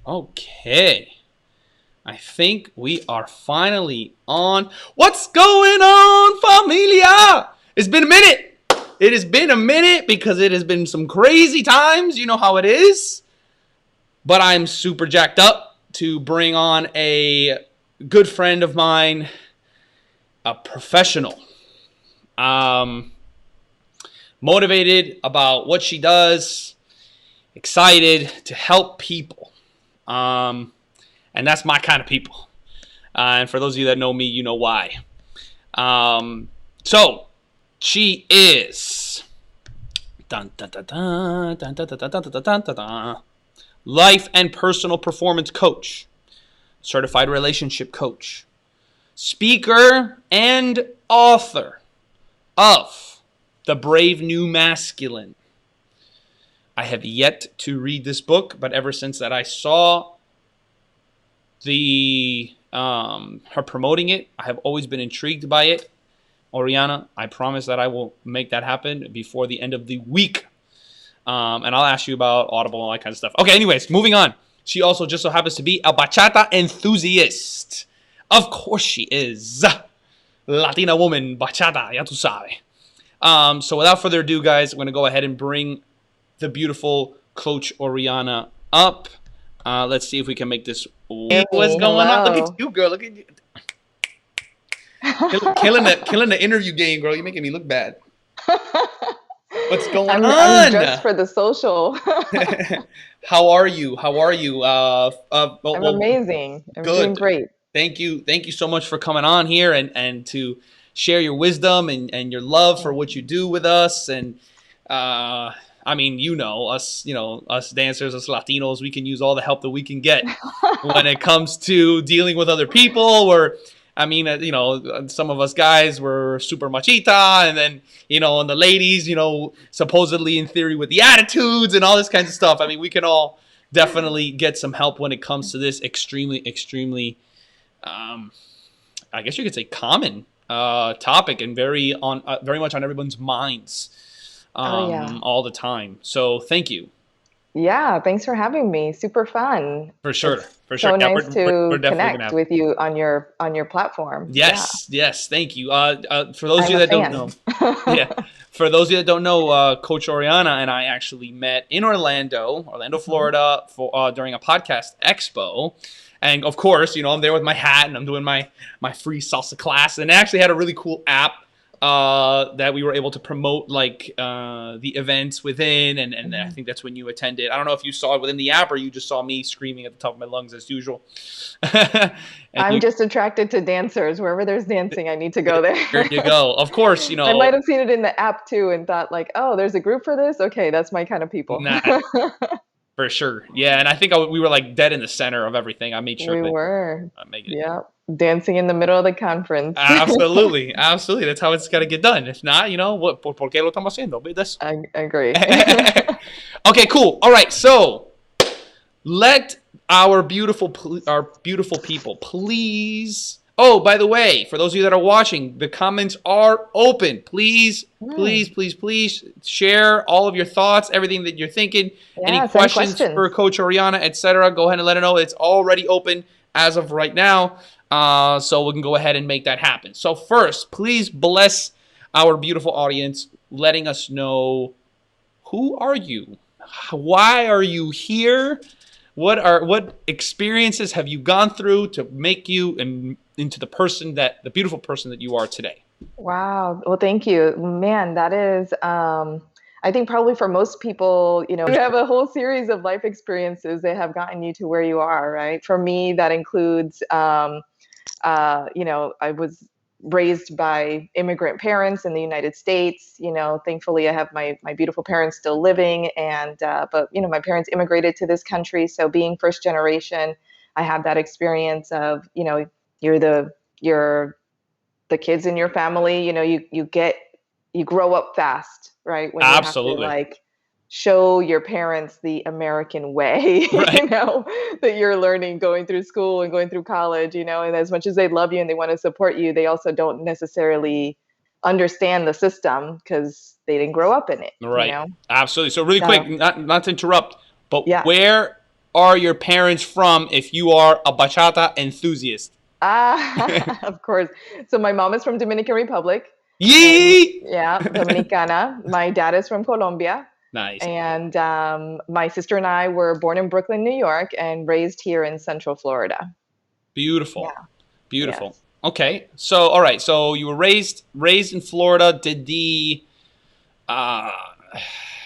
Okay. I think we are finally on. What's going on, familia? It's been a minute. It has been a minute because it has been some crazy times. You know how it is. But I'm super jacked up to bring on a good friend of mine, a professional. Motivated about what she does, excited to help people. And that's my kind of people. And for those of you that know me, you know why. So she is life and personal performance coach, certified relationship coach, speaker, and author of The Brave New Masculine. I have yet to read this book, but ever since that I saw her promoting it, I have always been intrigued by it. Oriana, I promise that I will make that happen before the end of the week. And I'll ask you about Audible and all that kind of stuff. Okay, anyways, moving on. She also just so happens to be a bachata enthusiast. Of course she is. Latina woman, bachata, ya tu sabe. So without further ado, guys, I'm going to go ahead and bring the beautiful Coach Oriana up. Let's see if we can make this. What's going on? Look at you, girl. Look at you. Killing the interview game, girl. You're making me look bad. What's going on? I'm just for the social. How are you? I'm amazing. I'm doing great. Thank you. Thank you so much for coming on here and to share your wisdom and your love for what you do with us. And I mean, us dancers, us Latinos, we can use all the help that we can get when it comes to dealing with other people. Or, I mean, some of us guys were super machita, and then, and the ladies, supposedly in theory with the attitudes and all this kinds of stuff. I mean, we can all definitely get some help when it comes to this extremely, extremely, I guess you could say common topic, and very much on everyone's minds. All the time. So thank you. Yeah, thanks for having me. Super fun. For sure. So nice to connect with you on your platform. Yes. Thank you. For those of you that don't know, for those of you that don't know, Coach Oriana and I actually met in Orlando, Florida, for during a podcast expo. And of course, I'm there with my hat and I'm doing my free salsa class, and I actually had a really cool app that we were able to promote, like the events within, and I think that's when you attended. I don't know if you saw it within the app or you just saw me screaming at the top of my lungs as usual. I'm just attracted to dancers. Wherever there's dancing, I need to go there. There you go. Of course, I might have seen it in the app too and thought like, oh, there's a group for this? Okay, that's my kind of people. Nah, for sure. Yeah, and I think we were like dead in the center of everything. I made sure we were. Yeah. Dancing in the middle of the conference. Absolutely. That's how it's got to get done. If not, what? ¿Por qué lo estamos haciendo? I agree. Okay, cool. All right, so let our beautiful people please. Oh, by the way, for those of you that are watching, the comments are open. Please share all of your thoughts, everything that you're thinking. Any questions for Coach Oriana, etc. Go ahead and let her know. It's already open as of right now. So we can go ahead and make that happen. So first, please bless our beautiful audience, letting us know, who are you? Why are you here? What experiences have you gone through to make you into the beautiful person that you are today? Wow. Well, thank you, man. That is, I think probably for most people, you have a whole series of life experiences that have gotten you to where you are, right? For me, that includes, I was raised by immigrant parents in the United States. Thankfully I have my beautiful parents still living, and but my parents immigrated to this country. So being first generation, I had that experience of, you're the kids in your family, you grow up fast, right? When Absolutely. You have to show your parents the American way, right. That you're learning going through school and going through college, and as much as they love you and they want to support you, they also don't necessarily understand the system because they didn't grow up in it. Right. Absolutely. So really quick, not to interrupt, but where are your parents from if you are a bachata enthusiast? Of course. So my mom is from Dominican Republic, and Yee! yeah, Dominicana. My dad is from Colombia, Nice. and my sister and I were born in Brooklyn, New York, and raised here in Central Florida. Beautiful. Yeah. Beautiful. Yes. Okay. So, all right. So you were raised in Florida. Did the uh,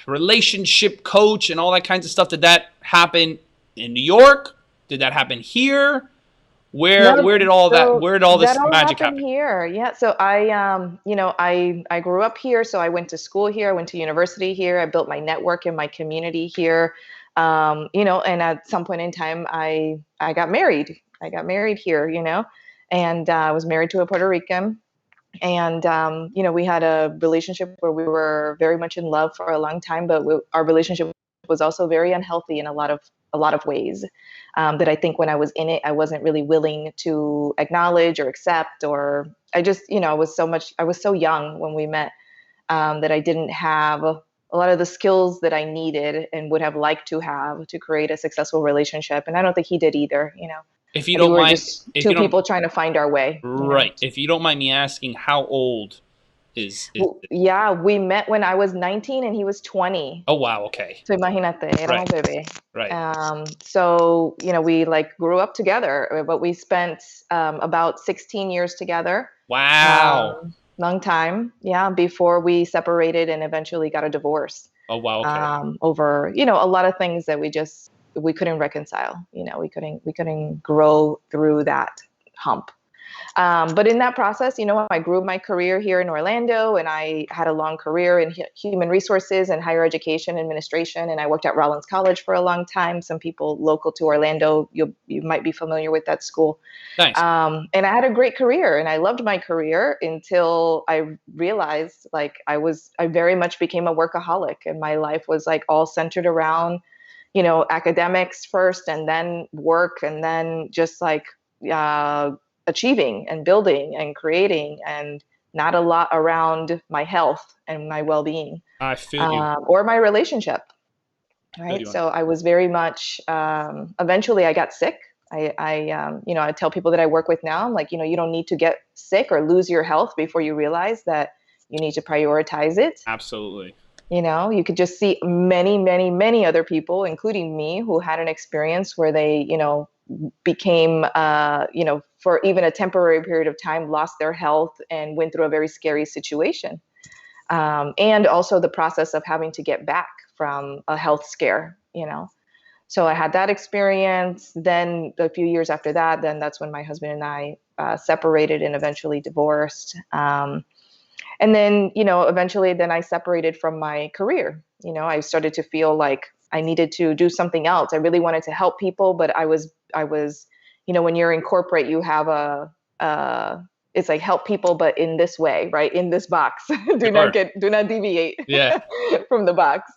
relationship coach and all that kinds of stuff, did that happen in New York? Did that happen here? Where No, did all that so where did all that this all magic happened happen? here. Yeah. So I grew up here. So I went to school here. I went to university here. I built my network in my community here. And at some point in time, I got married. I got married here. And I was married to a Puerto Rican. And we had a relationship where we were very much in love for a long time, but our relationship was also very unhealthy in a lot of ways. That I think when I was in it, I wasn't really willing to acknowledge or accept, or I just, I was so young when we met, that I didn't have a lot of the skills that I needed and would have liked to have to create a successful relationship. And I don't think he did either. If you I think don't we were mind, just if two you don't people trying to find our way. right, if you don't mind me asking, how old is Well, yeah, we met when I was 19 and he was 20. Oh wow, okay. So imagínate, éramos Right, bebé. right. So, we like grew up together, but we spent about 16 years together. Wow. Long time, yeah, before we separated and eventually got a divorce, Oh wow, okay. over, a lot of things that we couldn't reconcile. We couldn't grow through that hump. But in that process, I grew my career here in Orlando, and I had a long career in human resources and higher education administration. And I worked at Rollins College for a long time. Some people local to Orlando, you might be familiar with that school. Nice. And I had a great career, and I loved my career until I realized, like, I very much became a workaholic, and my life was like all centered around, academics first, and then work, and then just like uh, achieving and building and creating, and not a lot around my health and my well-being, I feel you. or my relationship. I feel Right. you on So I was very much, eventually I got sick. I tell people that I work with now, I'm like, you don't need to get sick or lose your health before you realize that you need to prioritize it. absolutely. You could just see many, many, many other people, including me, who had an experience where they, became, for even a temporary period of time, lost their health and went through a very scary situation. And also the process of having to get back from a health scare. So I had that experience. Then a few years after that, then that's when my husband and I separated and eventually divorced. And then, eventually then I separated from my career. I started to feel like I needed to do something else. I really wanted to help people, but I was, when you're in corporate, you have uh, it's like help people, but in this way, right? In this box. Sure. Do not deviate Yeah. from the box.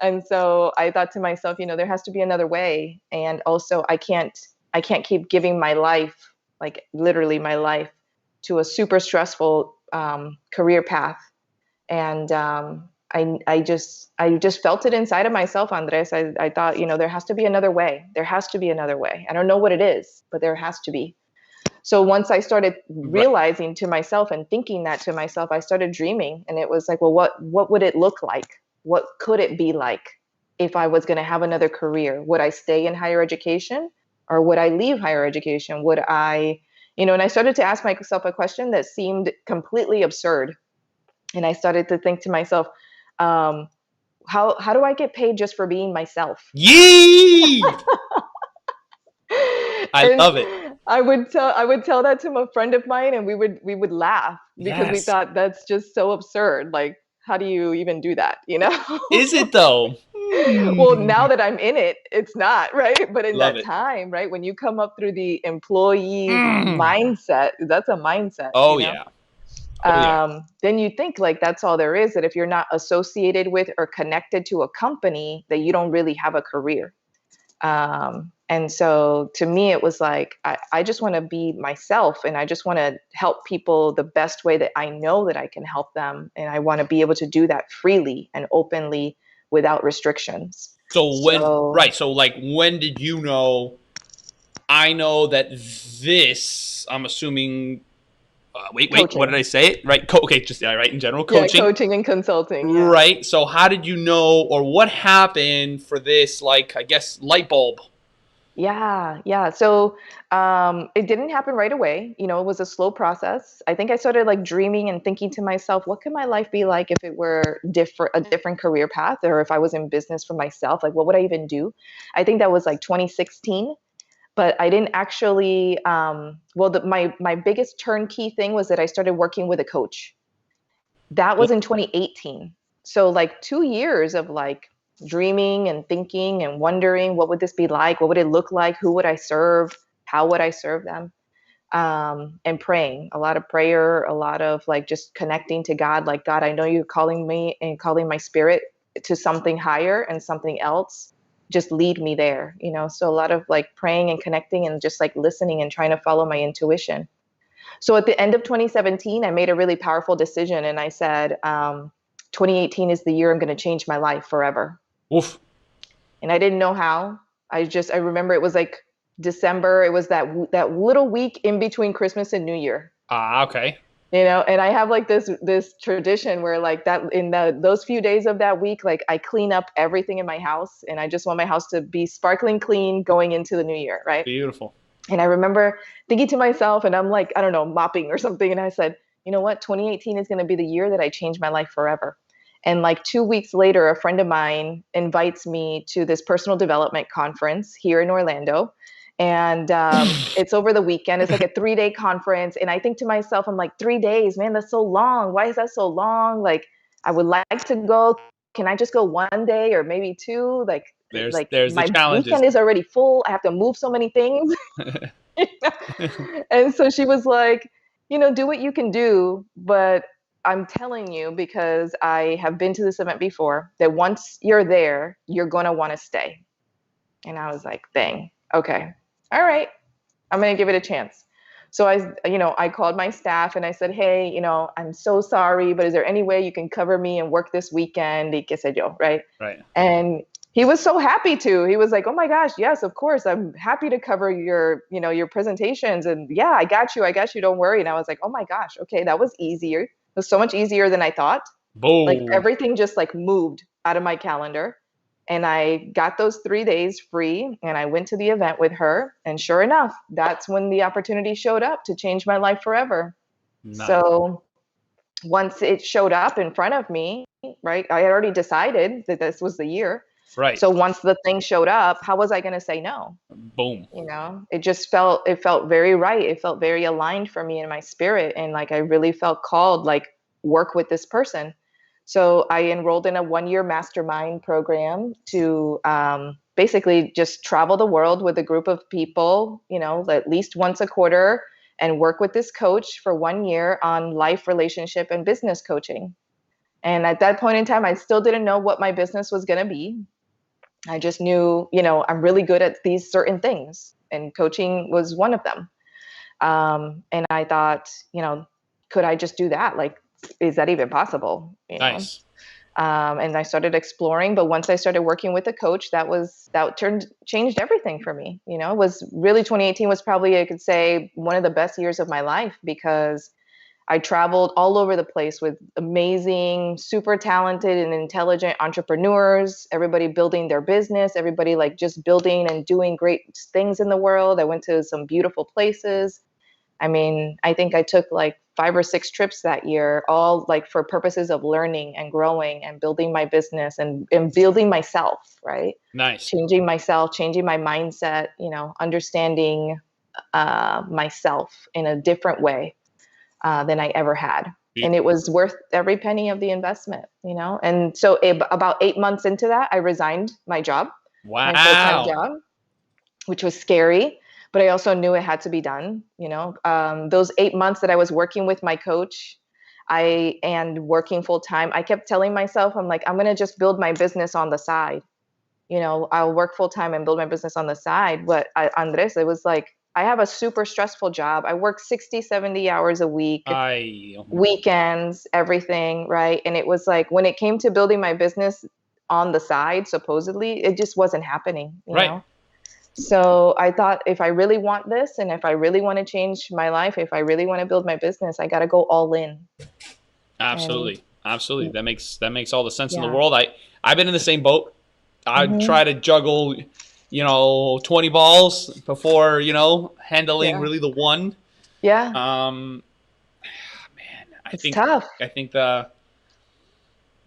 And so I thought to myself, there has to be another way. And also I can't keep giving my life, like literally my life, to a super stressful career path. And I just felt it inside of myself, Andres. I thought, there has to be another way. There has to be another way. I don't know what it is, but there has to be. So once I started Right. realizing to myself and thinking that to myself, I started dreaming, and it was like, well, what would it look like? What could it be like if I was going to have another career? Would I stay in higher education, or would I leave higher education? Would I, and I started to ask myself a question that seemed completely absurd. And I started to think to myself, um, how do I get paid just for being myself? Yee! I And love it. I would tell that to a friend of mine, and we would laugh because we Yes. thought that's just so absurd. Like, how do you even do that? Is it though? Well, now Hmm. that I'm in it, it's not, right? But in Love that it. time, right, when you come up through the employee Mm. mindset, that's a mindset, Oh yeah. Oh yeah. then you think like that's all there is, that if you're not associated with or connected to a company, that you don't really have a career. And so to me, it was like, I just want to be myself, and I just want to help people the best way that I know that I can help them. And I want to be able to do that freely and openly without restrictions. So when, So right? So like, when did you know? I know that this. I'm assuming. Wait. What did coaching. I say? Right. Okay. Just yeah. Right. In general, Yeah, coaching. coaching and consulting. Yeah. Right. So how did you know, or what happened for this? Like, I guess light bulb. Yeah, yeah. So it didn't happen right away. You know, it was a slow process. I think I started like dreaming and thinking to myself, what could my life be like if it were different, a different career path, or if I was in business for myself? Like, what would I even do? I think that was like 2016. But I didn't actually. Well, my biggest turnkey thing was that I started working with a coach. That was in 2018. So like 2 years of like dreaming and thinking and wondering what would this be like? What would it look like? Who would I serve? How would I serve them? And praying, a lot of prayer, a lot of like just connecting to God. Like, God, I know you're calling me and calling my spirit to something higher and something else. Just lead me there, you know? So a lot of like praying and connecting and just like listening and trying to follow my intuition. So at the end of 2017, I made a really powerful decision and I said, 2018 is the year I'm going to change my life forever. Oof. And I didn't know how. I remember it was like December. It was that little week in between Christmas and New Year. Ah. Okay. You know, and I have like this tradition where like that in those few days of that week, like I clean up everything in my house and I just want my house to be sparkling clean going into the new year, right? Beautiful. And I remember thinking to myself, and I'm like, I don't know, mopping or something. And I said, you know what? 2018 is going to be the year that I change my life forever. And like 2 weeks later, a friend of mine invites me to this personal development conference here in Orlando. And it's over the weekend. It's like a 3 day conference. And I think to myself, I'm like, 3 days, man, that's so long. Why is that so long? Like, I would like to go. Can I just go one day or maybe two? Like There's the my challenges. weekend is already full. I have to move so many things. And so she was like, you know, do what you can do, but I'm telling you because I have been to this event before that once you're there, you're going to want to stay. And I was like, dang, okay, all right, I'm going to give it a chance. So I called my staff and I said, hey, you know, I'm so sorry, but is there any way you can cover me and work this weekend? Y qué sé yo, right? Right. And he was so happy to. He was like, oh my gosh, yes, of course. I'm happy to cover your presentations. And yeah, I got you. I got you. Don't worry. And I was like, oh my gosh, okay, that was easier. It was so much easier than I thought. Like Boom. everything just like moved out of my calendar. And I got those 3 days free and I went to the event with her. And sure enough, that's when the opportunity showed up to change my life forever. Nice. So once it showed up in front of me, right, I had already decided that this was the year. Right. So once the thing showed up, how was I going to say no? Boom. You know, it felt very right. It felt very aligned for me in my spirit. And like, I really felt called, like, work with this person. So I enrolled in a 1 year mastermind program to basically just travel the world with a group of people, you know, at least once a quarter and work with this coach for 1 year on life, relationship, and business coaching. And at that point in time, I still didn't know what my business was going to be. I just knew, you know, I'm really good at these certain things, and coaching was one of them. And I thought, you know, could I just do that? Like, is that even possible? You know? Nice. And I started exploring. But once I started working with a coach, that turned changed everything for me. You know, it was really 2018 was probably, I could say, one of the best years of my life because I traveled all over the place with amazing, super talented and intelligent entrepreneurs, everybody building their business, everybody like just building and doing great things in the world. I went to some beautiful places. I mean, I think I took like 5 or 6 trips that year, all like for purposes of learning and growing and building my business and building myself, right? Nice. Changing myself, changing my mindset, you know, understanding myself in a different way than I ever had. And it was worth every penny of the investment, you know? And so about 8 months into that, I resigned my job, my full-time Wow. job, which was scary, but I also knew it had to be done, you know? Those 8 months that I was working with my coach, and working full time, I kept telling myself, I'm like, I'm going to just build my business on the side. You know, I'll work full time and build my business on the side. But Andres, it was like, I have a super stressful job. I work 60, 70 hours a week, I. weekends, everything, right? And it was like when it came to building my business, on the side, supposedly, it just wasn't happening, you Right. know? So I thought, if I really want this, and if I really want to change my life, if I really want to build my business, I got to go all in. And Absolutely. Absolutely. That makes all the sense in the yeah. world. I've been in the same boat. I Hmm. try to juggle, 20 balls before, handling Yeah. really the one. Yeah. Um, man, I It's think tough. I think the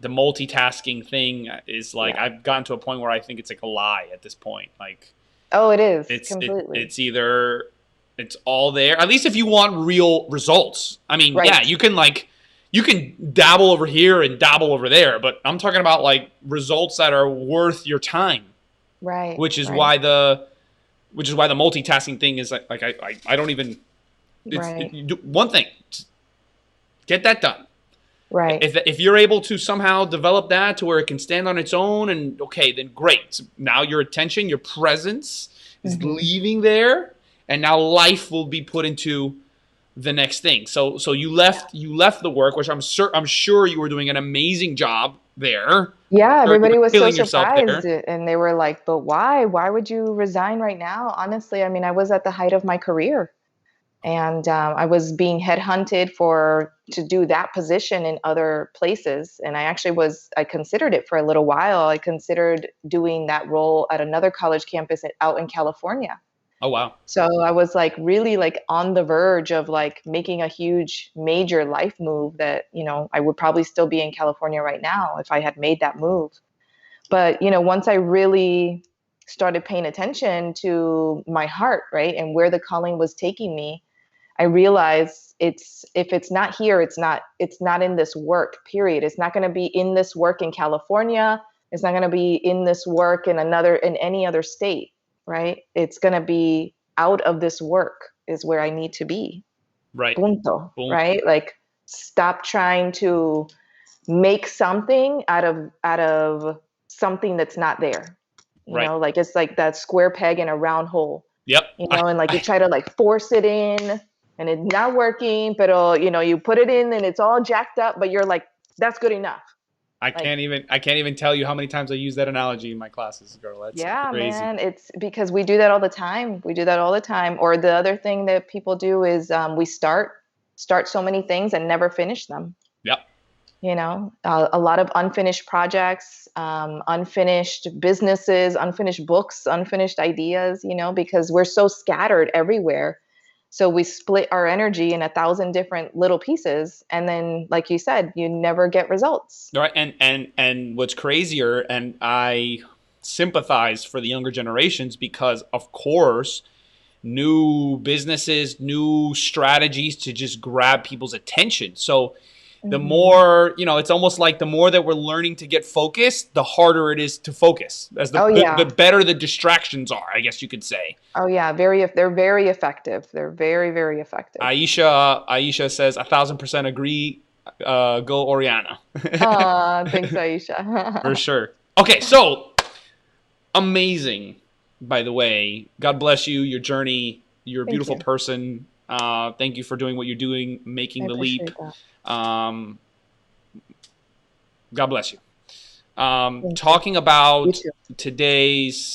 multitasking thing is like Yeah. I've gotten to a point where I think it's like a lie at this point. Like Oh, it is it's it completely. it's either it's all there. At least if you want real results. I mean, yeah, Right. you can dabble over here and dabble over there, but I'm talking about like results that are worth your time, Right. which is Right. why the multitasking thing is like I don't even Right. you do one thing, get that done. Right. If you're able to somehow develop that to where it can stand on its own, and okay, then great. So now your attention, your presence is Hmm. leaving there, and now life will be put into the next thing. So you left the work, which I'm sure you were doing an amazing job there. Yeah, Sure, you everybody were was so killing yourself surprised, there. and they were like, "But why? Why would you resign right now?" Honestly, I mean, I was at the height of my career, and I was being headhunted for to do that position in other places, and I considered it for a little while. I considered doing that role at another college campus out in California. Oh wow. So I was like really like on the verge of like making a huge major life move that, I would probably still be in California right now if I had made that move. But, once I really started paying attention to my heart, right, and where the calling was taking me, I realized it's if it's not here, it's not in this work, period. It's not going to be in this work in California. It's not going to be in this work in any other state, right? It's going to be out of this work is where I need to be. Right. Punto, Boom. right? Like, stop trying to make something out of something that's not there. Right. Like, it's like that square peg in a round hole, Yep. and like you try to like force it in and it's not working, but you put it in and it's all jacked up, but you're like, that's good enough. I Like, can't even tell you how many times I use that analogy in my classes, girl. That's yeah, crazy. man, it's because we do that all the time. We do that all the time. Or the other thing that people do is we start so many things and never finish them. Yep. A lot of unfinished projects, unfinished businesses, unfinished books, unfinished ideas, because we're so scattered everywhere. So we split our energy in 1,000 different little pieces. And then, like you said, you never get results. Right. And what's crazier, and I sympathize for the younger generations because, of course, new businesses, new strategies to just grab people's attention. So the Hmm. more, it's almost like the more that we're learning to get focused, the harder it is to focus. As Oh, the yeah. better the distractions are, I guess you could say. Oh, yeah. They're very effective. They're very, very effective. Aisha says 1,000% agree. Go Oriana. Thanks, Aisha. For sure. Okay, so amazing, by the way. God bless you, your journey. You're a Thank beautiful you. person. Thank you for doing what you're doing, I making the leap. appreciate that. Um, God bless you. Thank you. Talking You about too.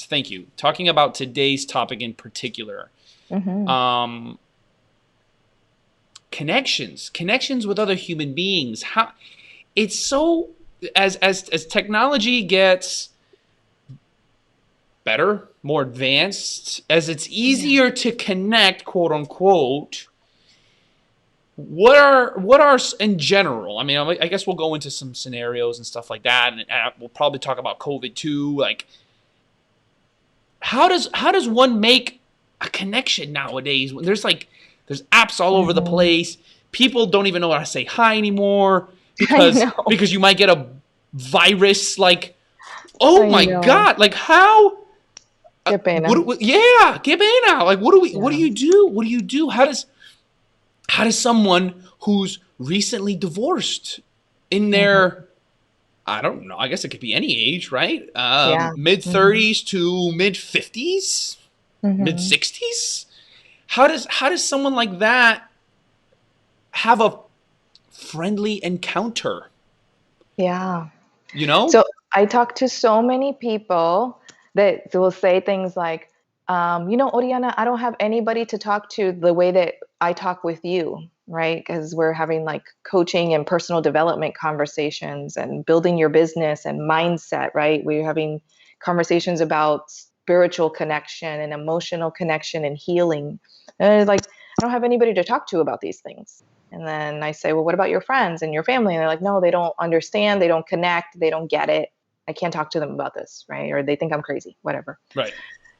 thank you. Talking about today's topic in particular, Hmm. um, connections with other human beings. How it's so as technology gets better, more advanced, as it's Yeah. easier to connect, quote unquote. What are in general? I mean, I guess we'll go into some scenarios and stuff like that, and we'll probably talk about COVID too. Like, how does one make a connection nowadays when there's apps all over the Hmm. place? People don't even know how to say hi anymore I because know. because you might get a virus. Like, oh I my know. god! Like how? Qué pena. Yeah, get in now. Like, what do Yeah. you do? What do you do? How does someone who's recently divorced in Hmm. their, I don't know, I guess it could be any age, right? Yeah. Mid Hmm. 30s to mid 50s, mid Hmm. 60s. How does someone like that have a friendly encounter? Yeah. You So know? I talk to so many people that will say things like, Oriana, I don't have anybody to talk to the way that I talk with you, right? Because we're having like coaching and personal development conversations and building your business and mindset, right? We're having conversations about spiritual connection and emotional connection and healing. And it's like, I don't have anybody to talk to about these things. And then I say, well, what about your friends and your family? And they're like, no, they don't understand. They don't connect. They don't get it. I can't talk to them about this, right? Or they think I'm crazy, whatever. Right.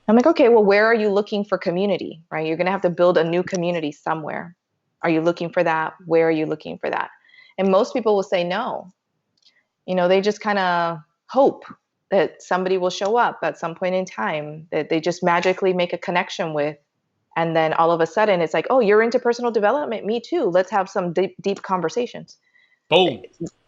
I'm like, okay, well, where are you looking for community, right? You're going to have to build a new community somewhere. Are you looking for that? Where are you looking for that? And most people will say no. They just kind of hope that somebody will show up at some point in time that they just magically make a connection with. And then all of a sudden it's like, oh, you're into personal development. Me too. Let's have some deep, deep conversations. Boom.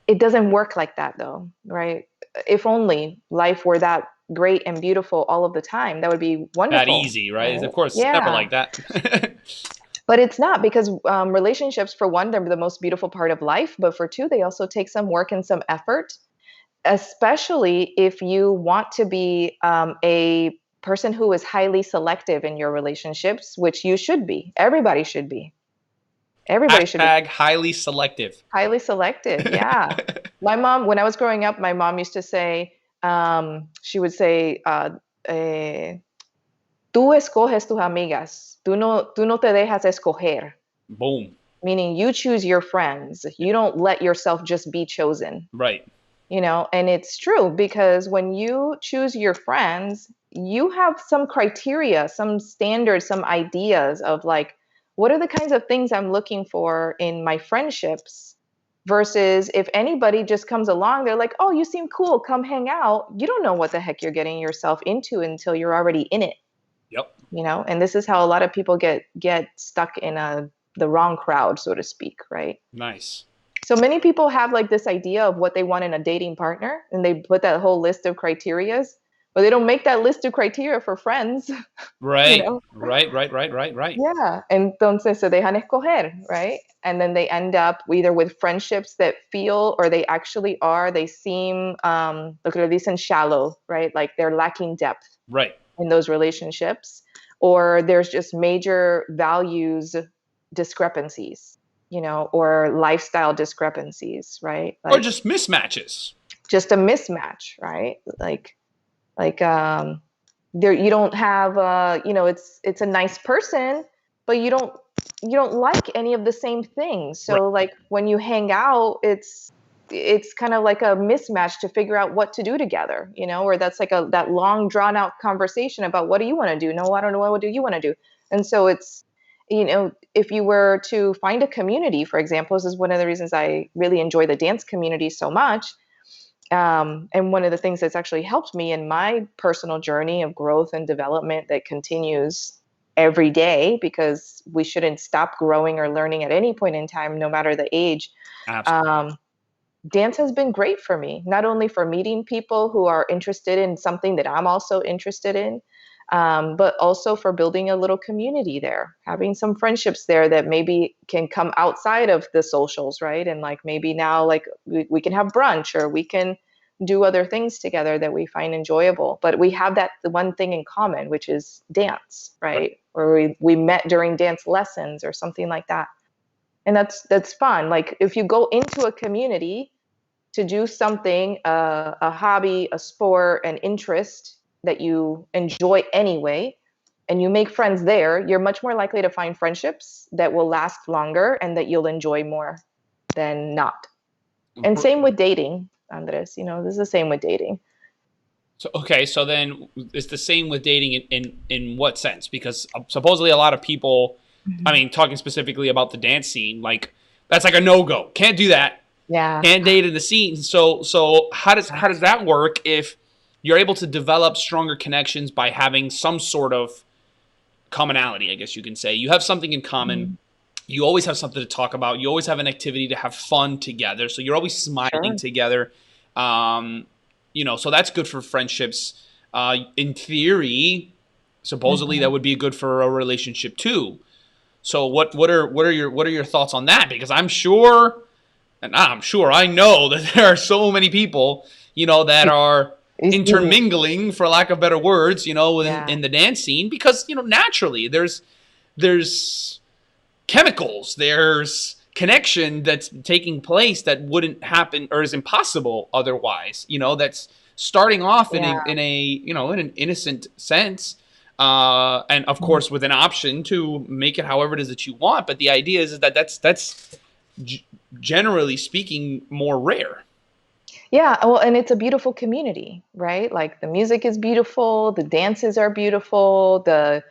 It doesn't work like that though, right? If only life were that great and beautiful all of the time, that would be That wonderful. easy, right? Right? Of course, it's never Yeah. like that. But it's not because relationships, for one, they're the most beautiful part of life. But for two, they also take some work and some effort, especially if you want to be a person who is highly selective in your relationships, which you should be. Everybody should be. Everybody should be Hashtag highly selective. highly selective. Yeah. My mom, when I was growing up, my mom used to say, she would say, eh, tú escoges tus amigas, tú no te dejas escoger, Boom. meaning you choose your friends. You don't let yourself just be chosen, Right. and it's true because when you choose your friends, you have some criteria, some standards, some ideas of like, what are the kinds of things I'm looking for in my friendships versus if anybody just comes along, they're like, oh, you seem cool, come hang out. You don't know what the heck you're getting yourself into until you're already in it, Yep. and this is how a lot of people get stuck in the wrong crowd, so to speak, right? Nice. So many people have like this idea of what they want in a dating partner, and they put that whole list of criterias, but they don't make that list of criteria for friends, you Right. know? Right. Yeah. Entonces se dejan escoger, right? And then they end up either with friendships that feel, or they actually are, they seem, lo que le dicen shallow, right? Like they're lacking depth Right. in those relationships, or there's just major values discrepancies, or lifestyle discrepancies, right? Or Like just mismatches. just a mismatch, right? Like there you don't have it's a nice person, but you don't like any of the same things. Right. So like when you hang out, it's kind of like a mismatch to figure out what to do together, or that's like that long drawn out conversation about what do you want to do? No, I don't know, what do you want to do? And so it's if you were to find a community, for example, this is one of the reasons I really enjoy the dance community so much. And one of the things that's actually helped me in my personal journey of growth and development that continues every day, because we shouldn't stop growing or learning at any point in time, no matter the age. Absolutely. Dance has been great for me, not only for meeting people who are interested in something that I'm also interested in, but also for building a little community there, having some friendships there that maybe can come outside of the socials, right? And like maybe now, like we can have brunch, or we can do other things together that we find enjoyable. But we have the one thing in common, which is dance, right? Or we met during dance lessons or something like that. And that's fun. Like if you go into a community to do something, a hobby, a sport, an interest that you enjoy anyway, and you make friends there, you're much more likely to find friendships that will last longer and that you'll enjoy more than not. And same with dating, Andres. This is the same with dating. So okay, so then it's the same with dating in what sense? Because supposedly a lot of people, I mean, talking specifically about the dance scene, like that's like a no go. Can't do that. Yeah. Can't date in the scene. So how does that work if you're able to develop stronger connections by having some sort of commonality? I guess you can say you have something in common. You always have something to talk about. You always have an activity to have fun together. So you're always smiling Sure. together. So that's good for friendships. In theory, supposedly that would be good for a relationship too. So what are your thoughts on that? Because I'm sure, and not I'm sure, I know that there are so many people, that are Mhm. intermingling, for lack of better words, within Yeah. in the dance scene, because naturally there's chemicals, there's connection that's taking place that wouldn't happen or is impossible otherwise. That's starting off in Yeah. in an innocent sense, and of Mhm. course with an option to make it however it is that you want. But the idea is that that's generally speaking more rare. Yeah, well, and it's a beautiful community, right? Like the music is beautiful, the dances are beautiful, the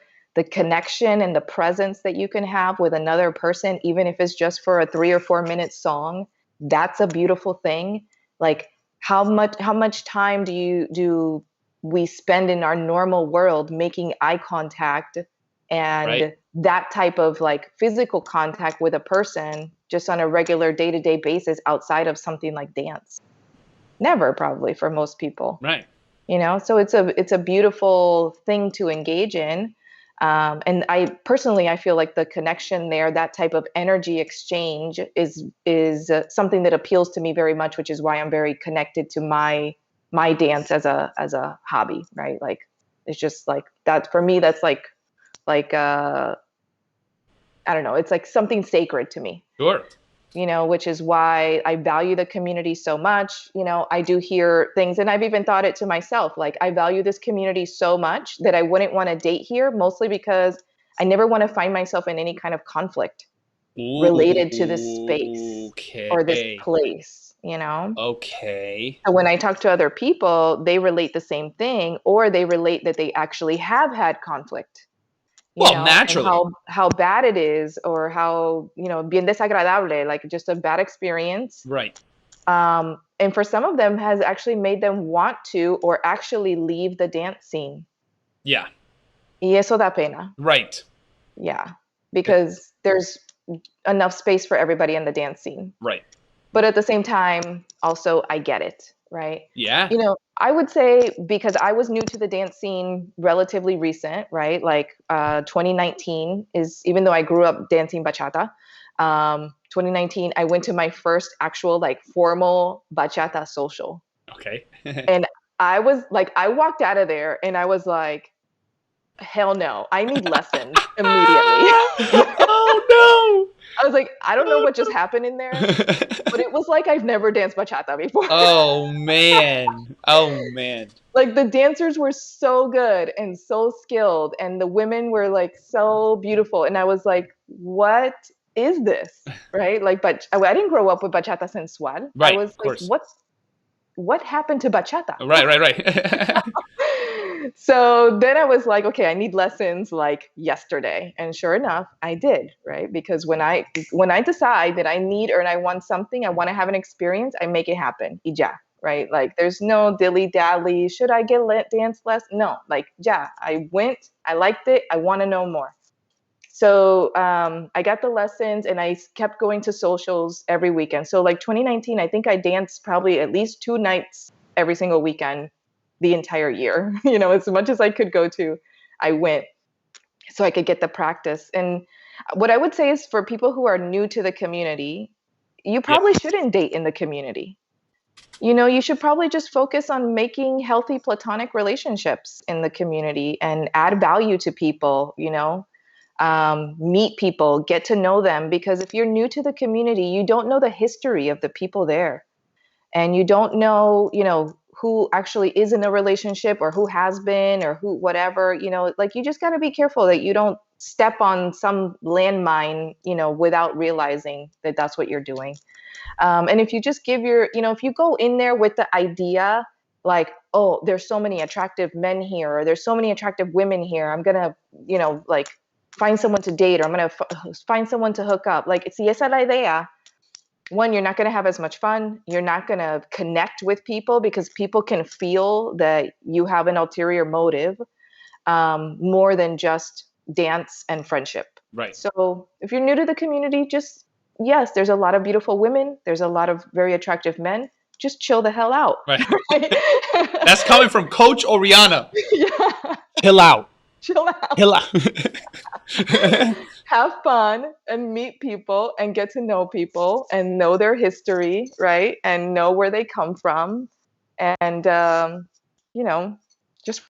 connection and the presence that you can have with another person, even if it's just for a 3 or 4 minute song, that's a beautiful thing. Like how much time do we spend in our normal world making eye contact Right. and that type of like physical contact with a person just on a regular day-to-day basis outside of something like dance? Never, probably, for most people. Right. So it's a beautiful thing to engage in. And I personally, I feel like the connection there, that type of energy exchange is something that appeals to me very much, which is why I'm very connected to my dance as a hobby, right? Like it's just like that for me. That's like I don't know. It's like something sacred to me, Sure. which is why I value the community so much. I do hear things, and I've even thought it to myself, like, I value this community so much that I wouldn't want to date here, mostly because I never want to find myself in any kind of conflict related to this space or this Okay. place. Okay. So when I talk to other people, they relate the same thing, or they relate that they actually have had conflict, Well, and naturally. how bad it is, or how, bien desagradable, like just a bad experience. Right. And for some of them has actually made them want to or actually leave the dance scene. Yeah. Y eso da pena. Right. Yeah. Because there's enough space for everybody in the dance scene. Right. But at the same time, also, I get it, right? Yeah. I would say, because I was new to the dance scene, relatively recent, right? Like 2019 is, even though I grew up dancing bachata, 2019, I went to my first actual like formal bachata social. Okay. And I walked out of there and I was like, hell no, I need lessons immediately. Oh I was like, I don't know no. what just happened in there, but it was like I've never danced bachata before. Oh man. Oh man. Like the dancers were so good and so skilled, and the women were like so beautiful, and I was like, what is this, right? Like, but I didn't grow up with bachata sensual. I Right. was Of like, course. what happened to bachata? Right. Right. Right. So then I was like, okay, I need lessons like yesterday. And sure enough, I did, right? Because when I decide that I need or I want something, I want to have an experience, I make it happen. Y ya, right? Like there's no dilly dally. Should I get dance lessons? No, like ja. I went, I liked it, I want to know more. So I got the lessons and I kept going to socials every weekend. So like 2019, I think I danced probably at least 2 nights every single weekend the entire year. As much as I could go to, I went so I could get the practice. And what I would say is, for people who are new to the community, you Yeah. probably shouldn't date in the community. You should probably just focus on making healthy platonic relationships in the community and add value to people. Meet people, get to know them, because if you're new to the community, you don't know the history of the people there, and you don't know who actually is in a relationship or who has been or who whatever. Like, you just got to be careful that you don't step on some landmine without realizing that that's what you're doing. And if you just if you go in there with the idea like, oh, there's so many attractive men here, or there's so many attractive women here, I'm gonna like find someone to date, or I'm gonna find someone to hook up. Like, si esa la idea, one, you're not going to have as much fun. You're not going to connect with people, because people can feel that you have an ulterior motive, more than just dance and friendship. Right. So if you're new to the community, just, yes, there's a lot of beautiful women. There's a lot of very attractive men. Just chill the hell out. Right. Right? That's coming from Coach Oriana. Yeah. Chill out. Chill out. Chill out. Have fun and meet people and get to know people and know their history, right? And know where they come from. and you know, just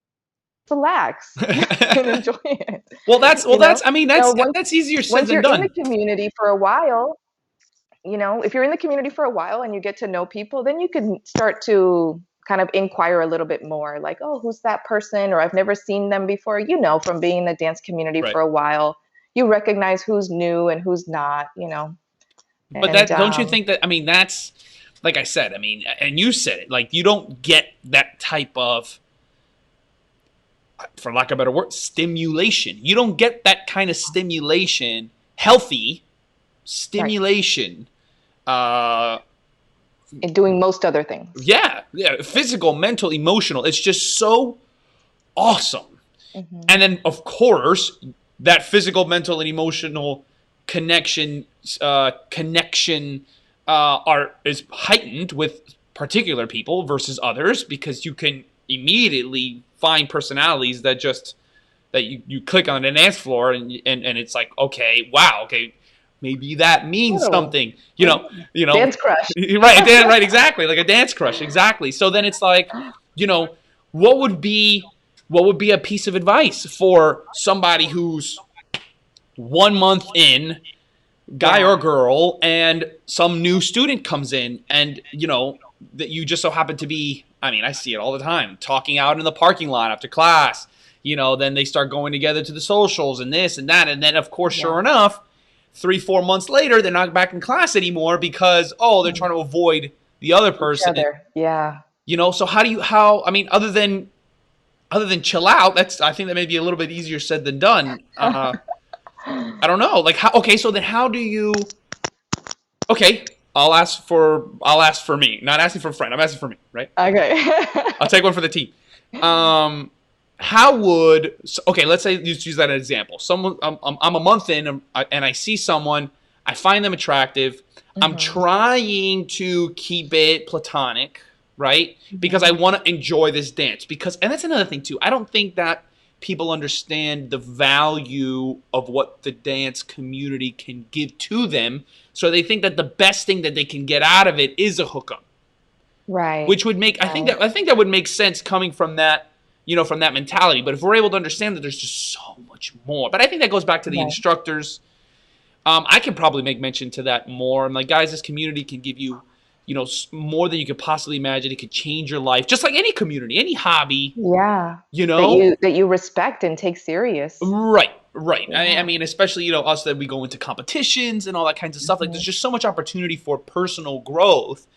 relax and enjoy it. You know, I mean, now once that's easier said once than you're in the done. community for a while, if you're in the community for a while and you get to know people, then you can start to kind of inquire a little bit more, like, oh, who's that person? Or I've never seen them before. From being in the dance community Right. for a while, you recognize who's new and who's not. But And that, don't you think that, I mean, that's, like I said, I mean, and you said it, like, you don't get that type of, for lack of a better word, stimulation. You don't get that kind of stimulation, healthy right, stimulation. Uh, and doing most other things. yeah, physical, mental, emotional. It's just so awesome. Hmm. And then, of course, that physical, mental, and emotional connection is heightened with particular people versus others, because you can immediately find personalities that you click on the dance floor, and it's like, okay, wow, okay, maybe that means Oh, something, you know, dance crush. right, exactly, like a dance crush, exactly. So then it's like, you know, what would be a piece of advice for somebody who's 1 month in, guy or Yeah, girl, and some new student comes in, and that you just so happen to be, I mean, I see it all the time, talking out in the parking lot after class. Then they start going together to the socials and this and that, and then, of course, yeah, sure enough, 3-4 months later, they're not back in class anymore because, oh, they're trying to avoid the other each person. other. Yeah. So how, I mean, other than chill out, that's, I think that may be a little bit easier said than done. I don't know. Like, how? Okay, so then how do you? Okay, I'll ask for me. Not asking for a friend. I'm asking for me, right? Okay. I'll take one for the team. Um, how would? Okay, let's say, let's use that as an example. Someone, I'm a month in, and I see someone. I find them attractive. I'm Hmm. trying to keep it platonic, right? Because I Hmm. want to enjoy this dance. And that's another thing too. I don't think that people understand the value of what the dance community can give to them. So they think that the best thing that they can get out of it is a hookup, Right. which would make, Right. I think that would make sense coming from that, from that mentality. But if we're able to understand that there's just so much more, but I think that goes back to the Right. instructors. I could probably make mention to that more. I'm like, guys, this community can give you, more than you could possibly imagine. It could change your life, just like any community, any hobby. Yeah. You That know, you respect and take serious. Right, right. I Yeah. mean, especially, us that we go into competitions and all that kinds of stuff. Like, there's Hmm. just so much opportunity for personal growth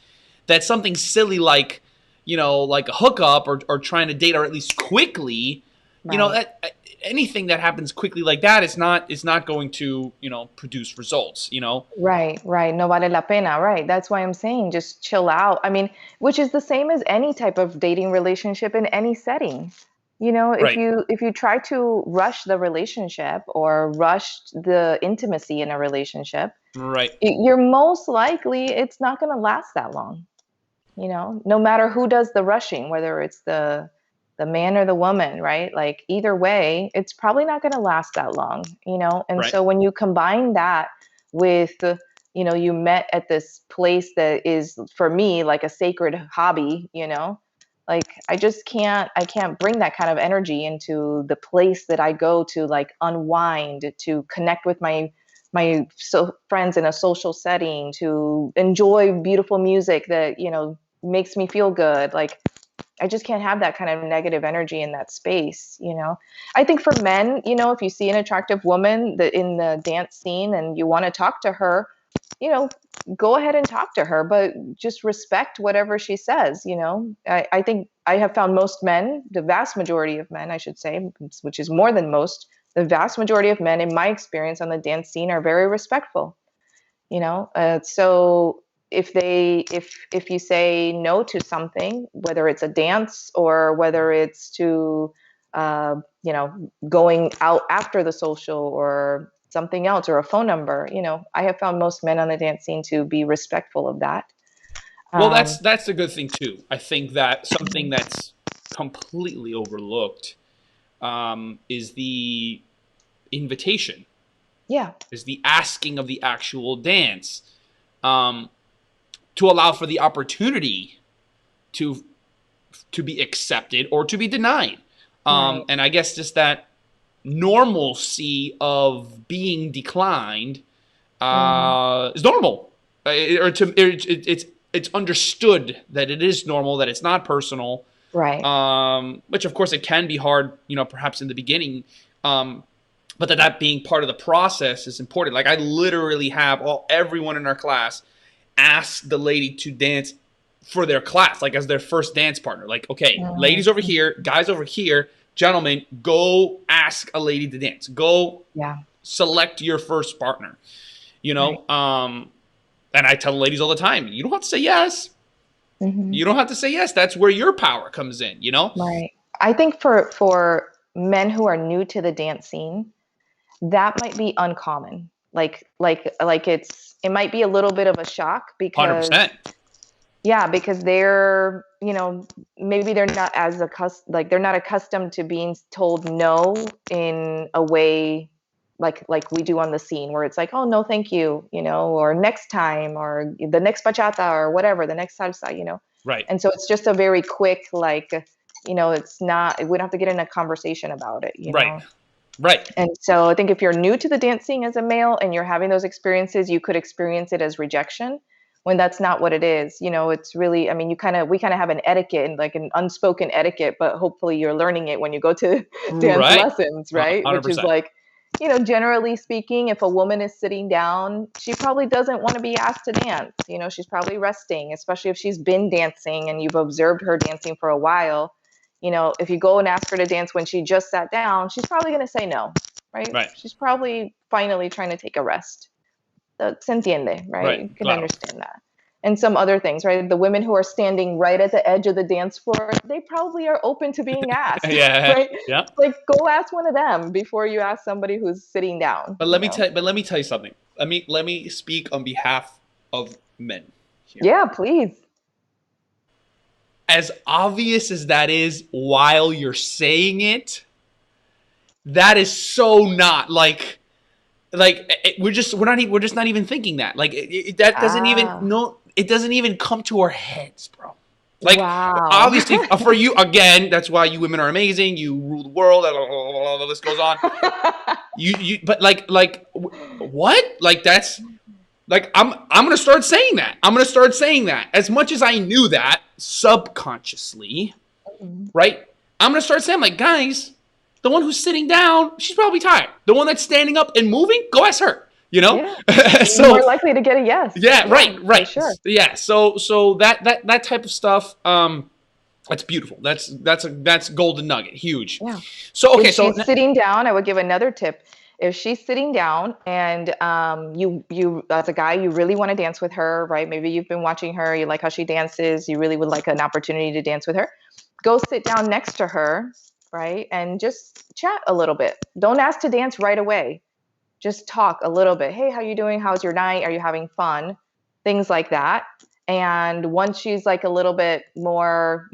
that something silly like, like a hookup, or trying to date, or at least quickly, Right. that anything that happens quickly like that is not going to, produce results. Right, right. No vale la pena. Right. That's why I'm saying just chill out. I mean, which is the same as any type of dating relationship in any setting. If Right, you try to rush the relationship or rush the intimacy in a relationship, right, you're most likely it's not going to last that long. No matter who does the rushing, whether it's the man or the woman, right? Like either way, it's probably not going to last that long. And right. so when you combine that with you met at this place that is for me like a sacred hobby. Like I can't bring that kind of energy into the place that I go to, like unwind, to connect with my friends in a social setting, to enjoy beautiful music that makes me feel good. Like I just can't have that kind of negative energy in that space. I think for men, if you see an attractive woman that in the dance scene and you want to talk to her, you know, go ahead and talk to her, but just respect whatever she says. I think I have found most men, the vast majority of men, I should say, which is more than most, the vast majority of men in my experience on the dance scene are very respectful. So if you say no to something, whether it's a dance or whether it's to going out after the social or something else or a phone number, I have found most men on the dance scene to be respectful of that. Well, um, that's a good thing too. I think that something that's completely overlooked, is the invitation, yeah. is the asking of the actual dance, um, to allow for the opportunity to to be accepted or to be denied. Right. And I guess just that normalcy of being declined is normal, it's understood that it is normal, that it's not personal. Right. Which of course it can be hard, perhaps in the beginning. But that being part of the process is important. Like I literally have everyone in our class ask the lady to dance for their class, like as their first dance partner. Like, okay, ladies over here, guys over here, gentlemen, go ask a lady to dance. Go select your first partner. Right. And I tell the ladies all the time, you don't have to say yes. You don't have to say yes. That's where your power comes in, Right. I think for men who are new to the dance scene, that might be uncommon. Like it might be a little bit of a shock because 100%. Yeah, because they're, maybe they're not they're not accustomed to being told no in a way like we do on the scene where it's like, oh no, thank you, or next time, or the next bachata, or whatever, the next salsa. Right. And so it's just a very quick, it's not, we don't have to get in a conversation about it, Right. Right. And so I think if you're new to the dancing as a male and you're having those experiences, you could experience it as rejection when that's not what it is. It's really, we kind of have an etiquette, and like an unspoken etiquette, but hopefully you're learning it when you go to dance lessons, right? 100%. Which is like, generally speaking, if a woman is sitting down, she probably doesn't want to be asked to dance. She's probably resting, especially if she's been dancing and you've observed her dancing for a while. If you go and ask her to dance when she just sat down, she's probably going to say no, right? She's probably finally trying to take a rest. Se entiende, right? You can understand that. And some other things, right? The women who are standing right at the edge of the dance floor, they probably are open to being asked, right? Yeah. Like, go ask one of them before you ask somebody who's sitting down. But let me tell you something. Let me speak on behalf of men here. Yeah, please. As obvious as that is while you're saying it, that is so not like we're just not even thinking that. Like that doesn't it doesn't even come to our heads, bro. Like, obviously for you, again, that's why you women are amazing. You rule the world. The list goes on. But what? Like that's. Like, I'm going to start saying that. As much as I knew that subconsciously, right? I'm going to start saying, like, guys, the one who's sitting down, she's probably tired. The one that's standing up and moving, go ask her, Yeah. So you're more likely to get a yes. Yeah, right. Sure. Yeah, so that type of stuff, that's beautiful. That's golden nugget, huge. Yeah. So, okay, if she's sitting down, I would give another tip. If she's sitting down and you as a guy, you really want to dance with her, right? Maybe you've been watching her, you like how she dances, you really would like an opportunity to dance with her. Go sit down next to her, right? And just chat a little bit. Don't ask to dance right away. Just talk a little bit. Hey, how you doing? How's your night? Are you having fun? Things like that. And once she's like a little bit more,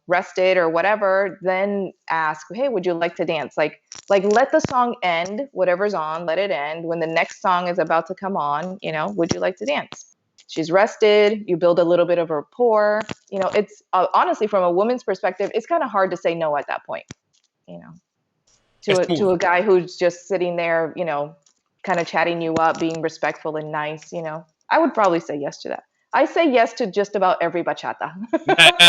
rested or whatever, then ask, hey, would you like to dance? Like let the song end, whatever's on, let it end. When the next song is about to come on, would you like to dance? She's rested. You build a little bit of rapport. It's honestly, from a woman's perspective, it's kind of hard to say no at that point, to a guy who's just sitting there, kind of chatting you up, being respectful and nice. I would probably say yes to that. I say yes to just about every bachata.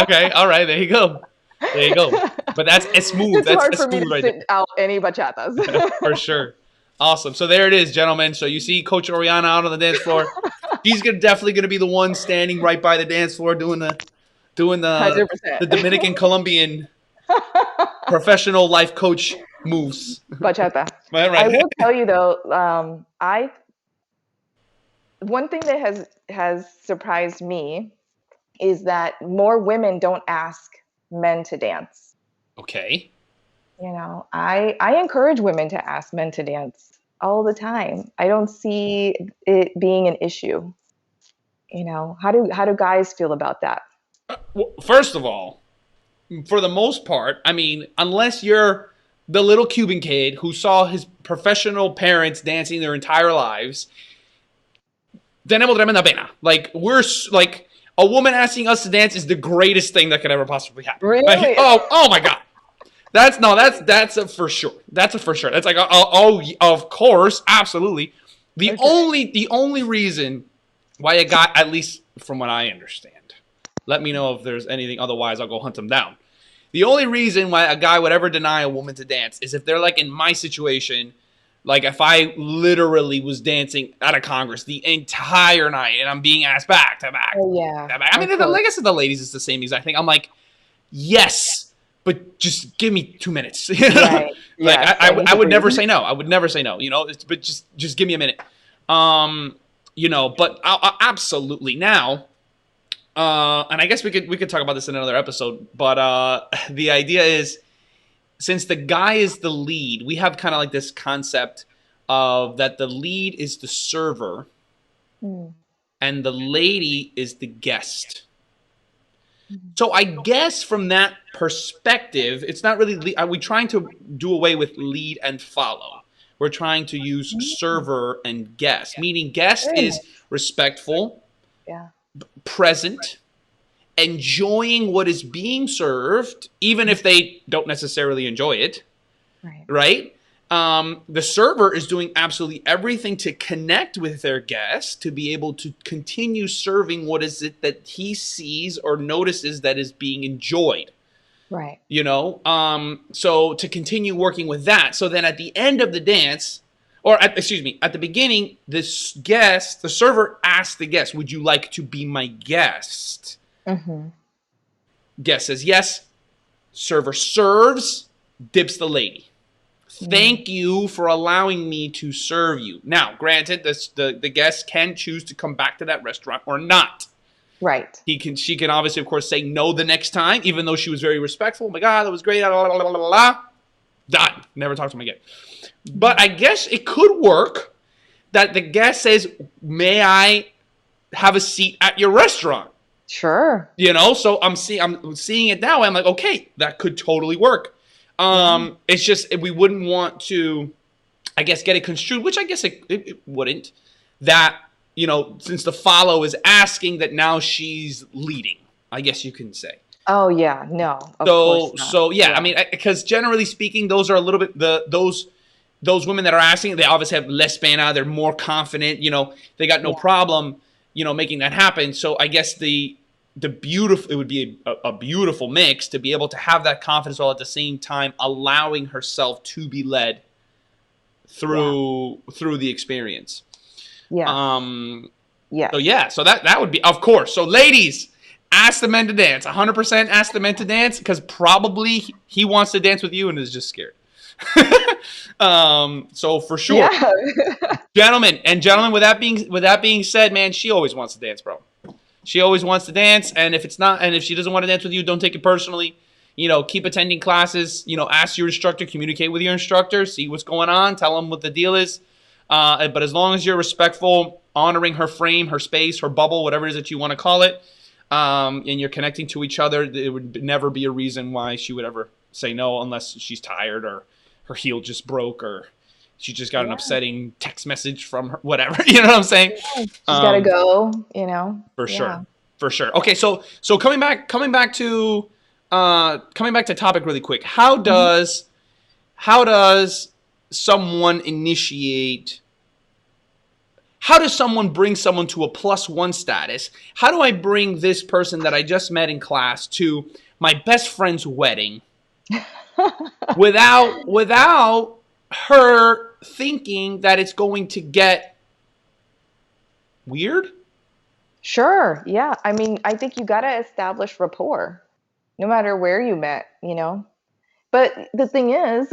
Okay, all right, there you go. But it's smooth. It's hard for me to sit out any bachatas. For sure. Awesome. So there it is, gentlemen. So you see Coach Oriana out on the dance floor. She's definitely going to be the one standing right by the dance floor doing the 100%. The Dominican Colombian professional life coach moves. Bachata. Right. I will tell you though, one thing that has surprised me is that more women don't ask men to dance. Okay. I encourage women to ask men to dance all the time. I don't see it being an issue. How do guys feel about that? Well, first of all, for the most part, unless you're the little Cuban kid who saw his professional parents dancing their entire lives, tenemos tremenda pena. Like, we're like, A woman asking us to dance is the greatest thing that could ever possibly happen. Like, Really? oh my god. That's a for sure. That's a for sure. That's like oh of course, absolutely. Okay. The only reason why a guy, at least from what I understand, let me know if there's anything otherwise. I'll go hunt them down. The only reason why a guy would ever deny a woman to dance is if they're like in my situation, like if I literally was dancing at a Congress the entire night and I'm being asked back to back Oh yeah, to back. I mean, of course. like I said, the ladies is the same exact thing. I'm like, yes, but just give me 2 minutes. Right. Like Yes, I need I to would breathe. never say no. I would never say no. But just give me a minute. Um, but absolutely now. And I guess we could talk about this in another episode. But the idea is, since the guy is the lead, we have kind of like this concept of that the lead is the server Mm. and the lady is the guest. Mhm. So I guess from that perspective, it's not really. Are we trying to do away with lead and follow? We're trying to use Mm. server and guest, meaning guest Very is nice. respectful, Yeah. present, enjoying what is being served, even Mm. if they don't necessarily enjoy it, Right. right? The server is doing absolutely everything to connect with their guest to be able to continue serving what is it that he sees or notices that is being enjoyed. Right. So to continue working with that. So then at the end of the dance, excuse me, at the beginning, the server asks the guest, "Would you like to be my guest?" Mm-hmm. Guest says yes. Server serves, dips the lady. Mm. Thank you for allowing me to serve you. Now, granted, the guest can choose to come back to that restaurant or not. Right. She can obviously, of course, say no the next time, even though she was very respectful. Oh my God, that was great. Blah, blah, blah, blah, blah. Done. Never talk to him again. But Mm. I guess it could work that the guest says, "May I have a seat at your restaurant?" Sure. So I'm seeing it that way. I'm like, okay, that could totally work. Yeah. It's just we wouldn't want to, I guess, get it construed, which I guess it wouldn't. That since the follow is asking, that now she's leading. I guess you can say. Oh yeah. No, of course not. So yeah, I Yeah. mean, because generally speaking, those are a little bit those women that are asking, they obviously have less stamina. They're more confident. They got no Yeah. problem, making that happen. So I guess the beautiful, it would be a beautiful mix to be able to have that confidence while at the same time allowing herself to be led Yeah. through the experience. Yes. Um, so Yes. yeah, so that would be, of course. So ladies, ask the men to dance. 100% ask the men to dance, because probably he wants to dance with you and is just scared. So for sure, Yeah. gentlemen, with that being said, man, she always wants to dance, bro. She always wants to dance, and if she doesn't want to dance with you, don't take it personally. Keep attending classes. Ask your instructor, communicate with your instructor, see what's going on, tell them what the deal is. But as long as you're respectful, honoring her frame, her space, her bubble, whatever it is that you want to call it, and you're connecting to each other, it would never be a reason why she would ever say no, unless she's tired or her heel just broke or she just got an Yeah. upsetting text message from her, whatever. You know what I'm saying? Yeah. She's got to Um, go. for Yeah. sure, for sure. Okay, so coming back to topic really quick. Mhm. How does someone initiate? How does someone bring someone to a +1 status? How do I bring this person that I just met in class to my best friend's wedding without her thinking that it's going to get weird? Sure. Yeah. I mean, I think you got to establish rapport no matter where you met. But the thing is,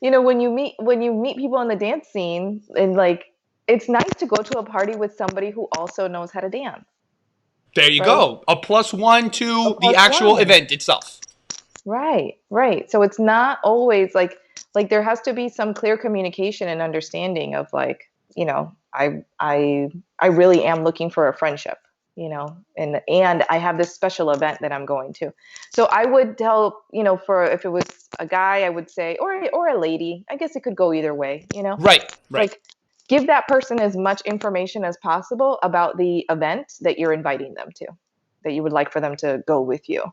when you meet people in the dance scene and like it's nice to go to a party with somebody who also knows how to dance, There you right? go. A +1 A to the plus actual one. event itself. Right, right. So it's not always like there has to be some clear communication and understanding of I really am looking for a friendship, and I have this special event that I'm going to. So I would tell, for if it was a guy, I would say, or a lady, I guess it could go either way. Right, right. Like give that person as much information as possible about the event that you're inviting them to, that you would like for them to go with you.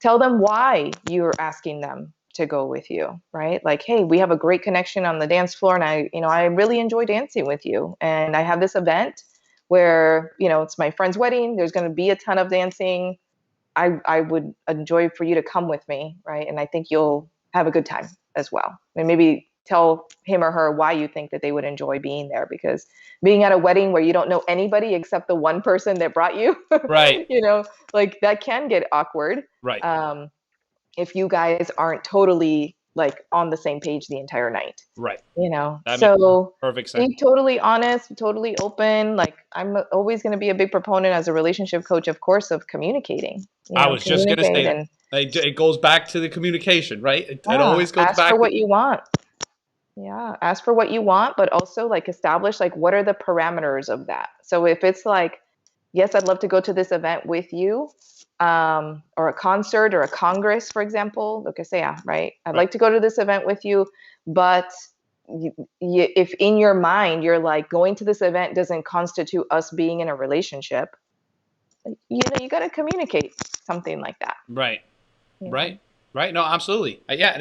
Tell them why you're asking them to go with you, right? Like, hey, we have a great connection on the dance floor, and I really enjoy dancing with you. And I have this event where, it's my friend's wedding. There's going to be a ton of dancing. I would enjoy for you to come with me, right? And I think you'll have a good time as well. And maybe tell him or her why you think that they would enjoy being there, because being at a wedding where you don't know anybody except the one person that brought you, Right. like that can get awkward. Right. If you guys aren't totally like on the same page the entire night. Right. That makes So perfect sense. be totally honest, totally open. Like, I'm always going to be a big proponent as a relationship coach, of course, of communicating. I was just going to say that. And It goes back to the communication, right? It yeah, always goes ask back for to what you want. Yeah, ask for what you want, but also like establish like what are the parameters of that. So if it's like, yes, I'd love to go to this event with you, or a concert or a congress, for example. Like I say, yeah, right. I'd like to go to this event with you, but if in your mind you're like, going to this event doesn't constitute us being in a relationship, you got to communicate something like that. Right. Right. Right. No, absolutely. Yeah.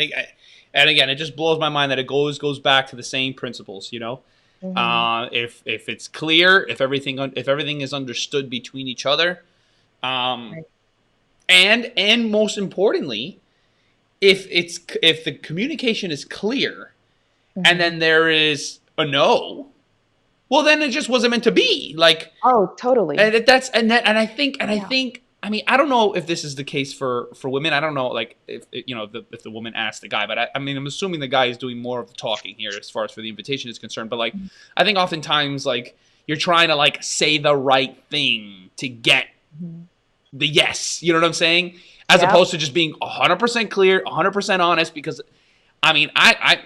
And again, it just blows my mind that it goes back to the same principles, if it's clear, if everything is understood between each other, Right. and most importantly, if the communication is clear, and then there is a no, well, then it just wasn't meant to be. Like, oh, totally. and I think I mean, I don't know if this is the case for women. I don't know, like, if the woman asked the guy, but I mean, I'm assuming the guy is doing more of the talking here as far as for the invitation is concerned. But like, I think oftentimes, like, you're trying to like say the right thing to get the yes. You know what I'm saying? As opposed to just being 100% clear, 100% honest. Because, I mean, I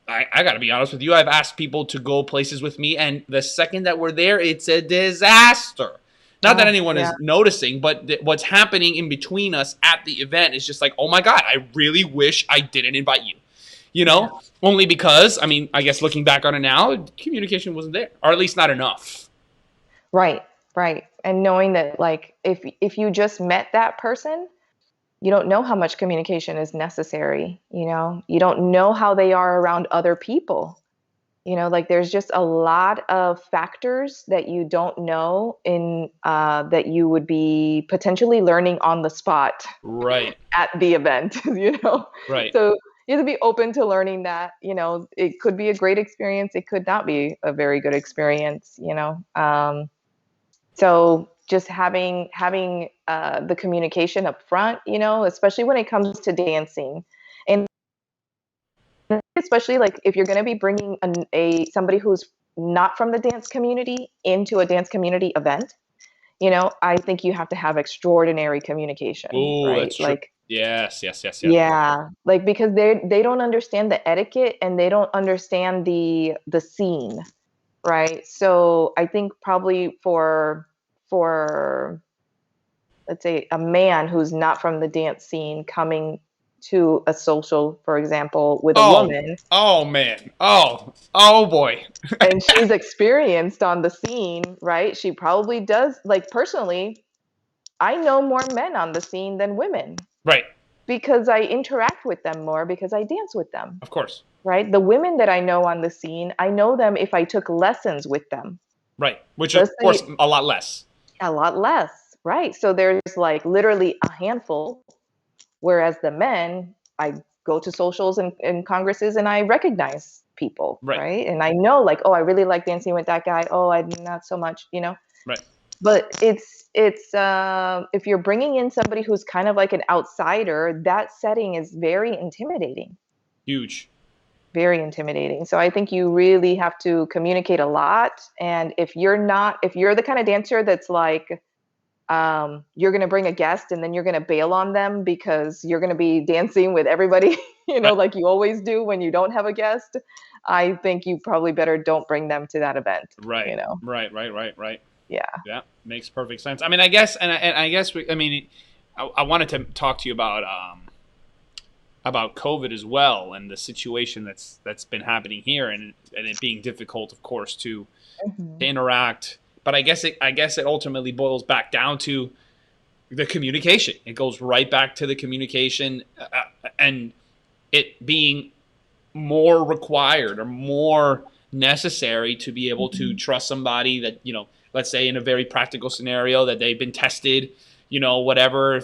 got to be honest with you. I've asked people to go places with me, and the second that we're there, it's a disaster. Not that anyone is noticing, but what's happening in between us at the event is just like, oh my God, I really wish I didn't invite you. Only because, I mean, I guess looking back on it now, communication wasn't there, or at least not enough. Right. And knowing that, like, if you just met that person, you don't know how much communication is necessary. You don't know how they are around other people. Like, there's just a lot of factors that you don't know that you would be potentially learning on the spot. Right. At the event, Right. So you have to be open to learning that, it could be a great experience. It could not be a very good experience, so just having the communication up front, especially when it comes to dancing. And especially like if you're going to be bringing somebody who's not from the dance community into a dance community event, I think you have to have extraordinary communication. Oh, right? that's true. Like, yes. yeah, like, because they don't understand the etiquette, and they don't understand the scene, right? So I think probably for let's say a man who's not from the dance scene coming to a social, for example, with a woman. Oh man. Oh boy. And she's experienced on the scene, right? She probably does. Like, personally, I know more men on the scene than women. Right. Because I interact with them more, because I dance with them. Of course. Right? The women that I know on the scene, I know them if I took lessons with them. Right. Which is, of course, a lot less. A lot less. Right. So there's like literally a handful. Whereas the men, I go to socials and congresses, and I recognize people. Right. And I know, like, oh, I really like dancing with that guy. Oh, I not so much, Right. But it's if you're bringing in somebody who's kind of like an outsider, that setting is very intimidating. Huge. Very intimidating. So I think you really have to communicate a lot. And if you're the kind of dancer that's like, you're going to bring a guest and then you're going to bail on them because you're going to be dancing with everybody, like you always do when you don't have a guest, I think you probably better don't bring them to that event. Right. Right. Yeah. Makes perfect sense. I mean, I guess, I wanted to talk to you about about COVID as well, and the situation that's been happening here, and it being difficult, of course, to Hmm. interact. But I guess it ultimately boils back down to the communication. It goes right back to the communication, and it being more required or more necessary to be able to Hmm. trust somebody that, let's say in a very practical scenario, that they've been tested, whatever,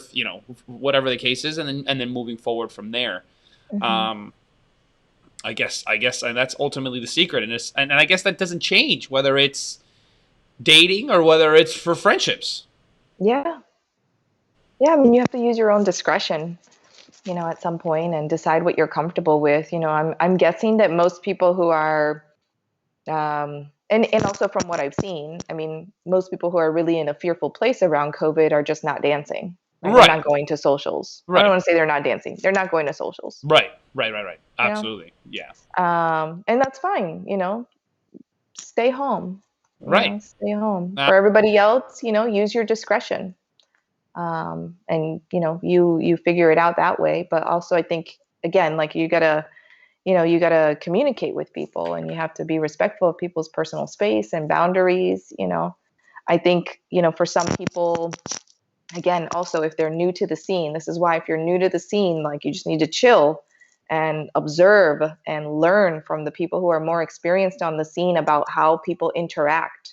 whatever the case is, and then moving forward from there. Hmm. um I guess and that's ultimately the secret, and I guess that doesn't change whether it's dating or whether it's for friendships. Yeah. Yeah. I mean, you have to use your own discretion, at some point and decide what you're comfortable with. I'm guessing that most people who are, and also from what I've seen, I mean, most people who are really in a fearful place around COVID are just not dancing, right? They're Right, not going to socials. I don't right, want to say they're not dancing. They're not going to socials, right. you know? Absolutely, yeah. And that's fine, stay home, Right. stay home. uh, For everybody else, use your discretion. And you figure it out that way. But also I think, again, like you gotta communicate with people, and you have to be respectful of people's personal space and boundaries. I think, for some people, again, also if they're new to the scene, this is why if you're new to the scene, like you just need to chill and observe and learn from the people who are more experienced on the scene about how people interact.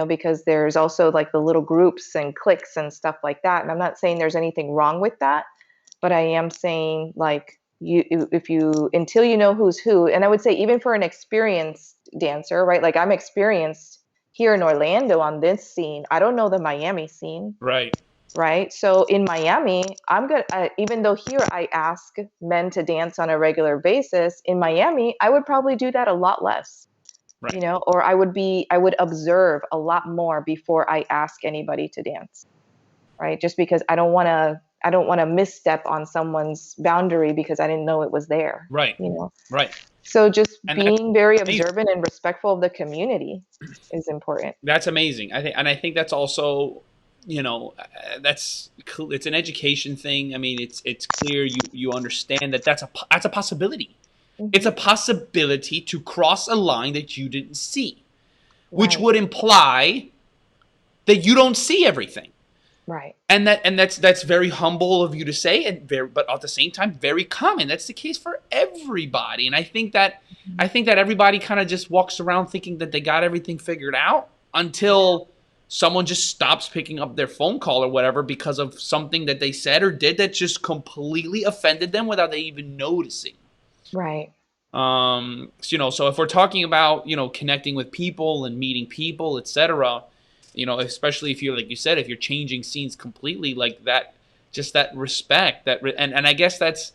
Because there's also like the little groups and cliques and stuff like that. And I'm not saying there's anything wrong with that, but I am saying, like, if you until you know who's who, and I would say even for an experienced dancer, right? Like I'm experienced here in Orlando on this scene. I don't know the Miami scene, right, right? So in Miami, I'm good. Even though here I ask men to dance on a regular basis, in Miami, I would probably do that a lot less, right, or I would observe a lot more before I ask anybody to dance, right? Just because I don't want to misstep on someone's boundary because I didn't know it was there, right, you know. right. So just And that's being very amazing. observant and respectful of the community is important. That's amazing. I think that's also, it's an education thing. I mean, it's clear you understand that that's a possibility. It's Hmm. a possibility to cross a line that you didn't see, which Right, would imply that you don't see everything. right. And that's very humble of you to say, and but at the same time very common. That's the case for everybody, and I think that everybody kind of just walks around thinking that they got everything figured out Yeah, until someone just stops picking up their phone call or whatever because of something that they said or did that just completely offended them without they even noticing. right. So if we're talking about, connecting with people and meeting people, etc., especially if you're, like you said, if you're changing scenes completely like that, just that respect, and I guess that's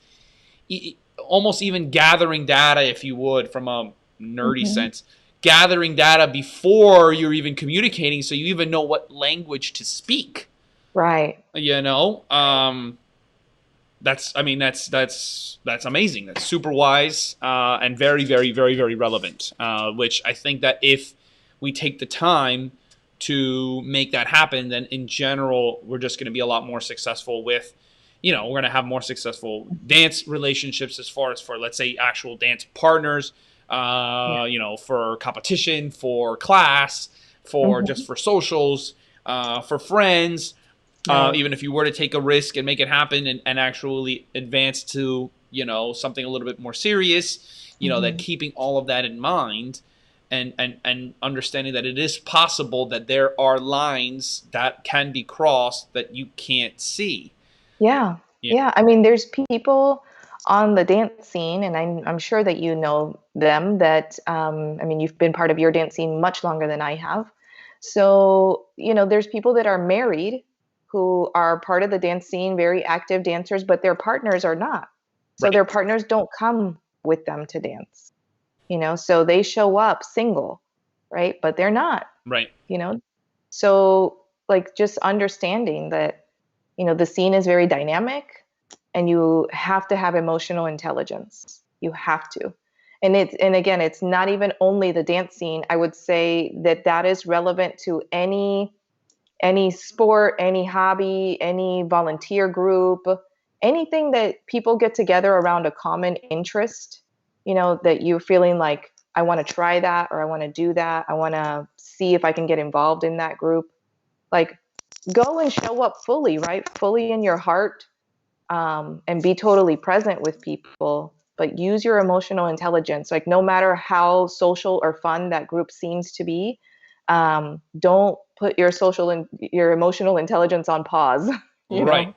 almost even gathering data, if you would, from a nerdy Hmm. sense, gathering data before you're even communicating, so you even know what language to speak. Right. You know, that's I mean that's amazing. That's super wise, and very very very very relevant. Which I think that if we take the time to make that happen, then in general we're just going to be a lot more successful with. We're going to have more successful dance relationships as far as for, let's say, actual dance partners. Yeah. For competition, for class, for just Hmm. for socials, for friends, Right. even if you were to take a risk and make it happen, and actually advance to, something a little bit more serious, that Hmm. keeping all of that in mind, and understanding that it is possible that there are lines that can be crossed that you can't see. Yeah. Yeah. Yeah. I mean, there's people on the dance scene, and I'm sure that you know them, that, I mean, you've been part of your dance scene much longer than I have. So, there's people that are married who are part of the dance scene, very active dancers, but their partners are not. So Right. their partners don't come with them to dance. So they show up single, right? But they're not, Right. you know? So, like, just understanding that, the scene is very dynamic, and you have to have emotional intelligence. You have to. And again, it's not even only the dance scene. I would say that that is relevant to any sport, any hobby, any volunteer group, anything that people get together around a common interest, that you're feeling like, I want to try that, or I want to do that. I want to see if I can get involved in that group. Like, go and show up fully, right? Fully in your heart, and be totally present with people, but use your emotional intelligence. Like, no matter how social or fun that group seems to be, don't put your your emotional intelligence on pause. you Right. know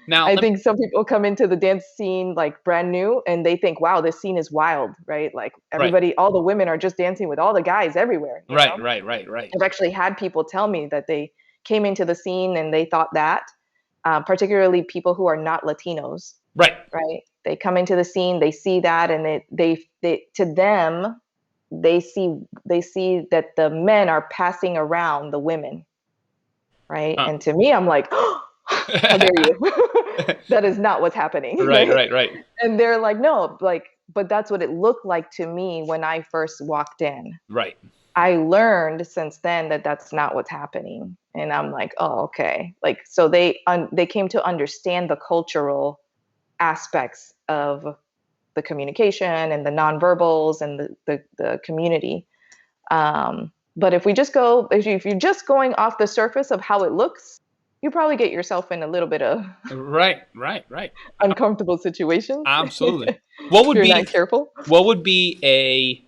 Now, I think some people come into the dance scene like brand new, and they think, wow, this scene is wild, right? Like, right, all the women are just dancing with all the guys everywhere. right, right, right, right, I've actually had people tell me that they came into the scene and they thought that, particularly people who are not Latinos, right. right? They come into the scene, they see that, and they to them, they see that the men are passing around the women, right? Huh. And to me, I'm like, oh, how dare you? That is not what's happening, Right, right? right, right, And they're like, no, like, but that's what it looked like to me when I first walked in. right. I learned since then that that's not what's happening, and I'm like, oh, okay. Like, so they came to understand the cultural aspects of the communication and the nonverbals and the community. But if you're just going off the surface of how it looks, you probably get yourself in a little bit of Right, right, right. uncomfortable situations Absolutely. if What would you're not be careful. what would be a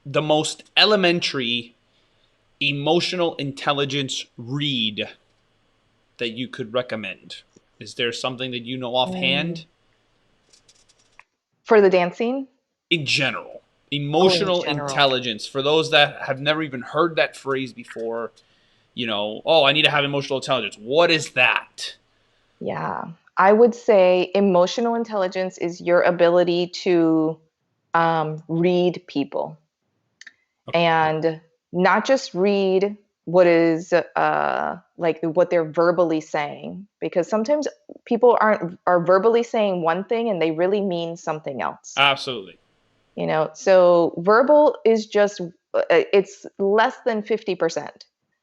the most elementary emotional intelligence read that you could recommend? Is there something that you know Mm. offhand? For the dancing, In general, oh, in emotional general. intelligence for those that have never even heard that phrase before. Oh, I need to have emotional intelligence. What is that? Yeah. I would say emotional intelligence is your ability to read people, and not just read what is like what they're verbally saying, because sometimes people are verbally saying one thing and they really mean something else. Absolutely. So verbal is just it's less than 50%.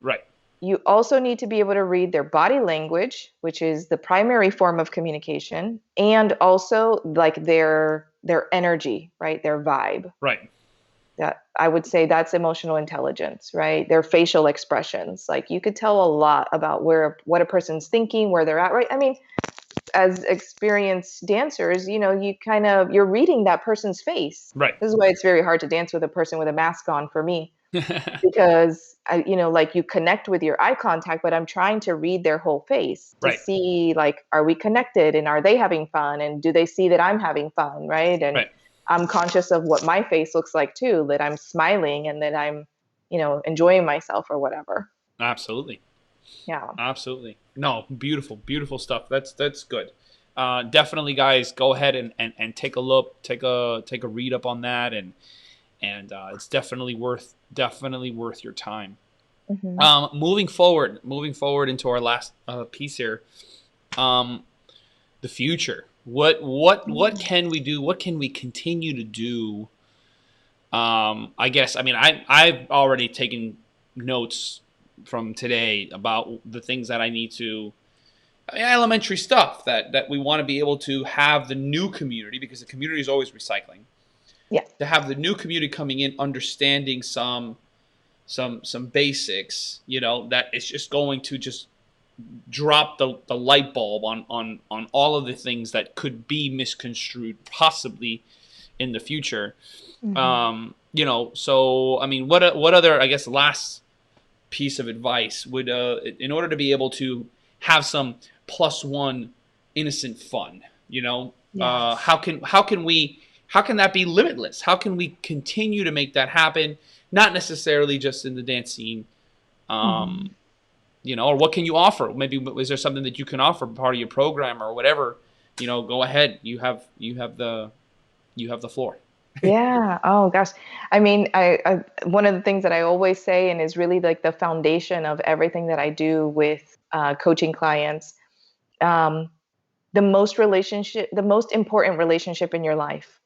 Right. You also need to be able to read their body language, which is the primary form of communication, and also like their energy, right? Their vibe. Right. That, I would say, that's emotional intelligence, right? Their facial expressions. Like, you could tell a lot about what a person's thinking, where they're at, right? I mean, as experienced dancers, you're reading that person's face. Right. This is why it's very hard to dance with a person with a mask on for me, because like, you connect with your eye contact, but I'm trying to read their whole face to Right. see, like, are we connected, and are they having fun, and do they see that I'm having fun, right? And Right. I'm conscious of what my face looks like too, that I'm smiling and that I'm, enjoying myself or whatever. Absolutely. Yeah. Absolutely. No, beautiful, beautiful stuff. That's good. Definitely, guys, go ahead and take a look, take a read up on that, and it's definitely worth your time. Hmm. Moving forward into our last piece here. Um, the future. What can we do? What can we continue to do? I guess, I mean, I've already taken notes from today about the things that I need to, elementary stuff that we want to be able to have the new community, because the community is always recycling, Yeah. to have the new community coming in understanding some basics, that it's just going to just drop the light bulb on all of the things that could be misconstrued possibly in the future. Hmm. So I mean, what other, I guess, last piece of advice would, in order to be able to have some plus one innocent fun, Yes. how can that be limitless? How can we continue to make that happen? Not necessarily just in the dance scene, Hmm. um, or what can you offer? Maybe is there something that you can offer part of your program or whatever? Go ahead. You have the floor. Yeah. Oh gosh. I mean, one of the things that I always say, and is really like the foundation of everything that I do with coaching clients, um, the most important relationship in your life,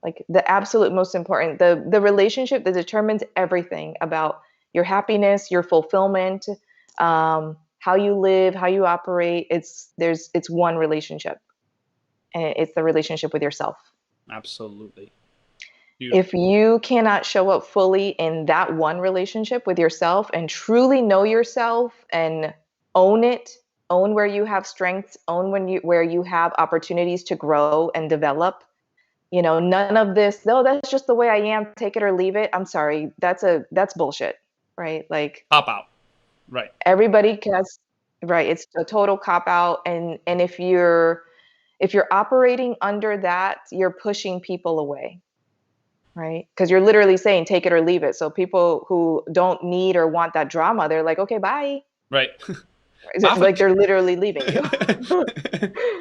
like the absolute most important, the relationship that determines everything about your happiness, your fulfillment, how you live, how you operate. It's one relationship, and it's the relationship with yourself. Absolutely. Beautiful. If you cannot show up fully in that one relationship with yourself and truly know yourself and own it, own where you have strengths, own where you have opportunities to grow and develop, none of this, no, that's just the way I am, take it or leave it. I'm sorry, that's bullshit, right? Like, Pop out. Right. everybody has, right, it's a total cop out. And if you're operating under that, you're pushing people away, right? Because you're literally saying take it or leave it. So people who don't need or want that drama, they're like, okay, bye. Right. It's like they're literally leaving you.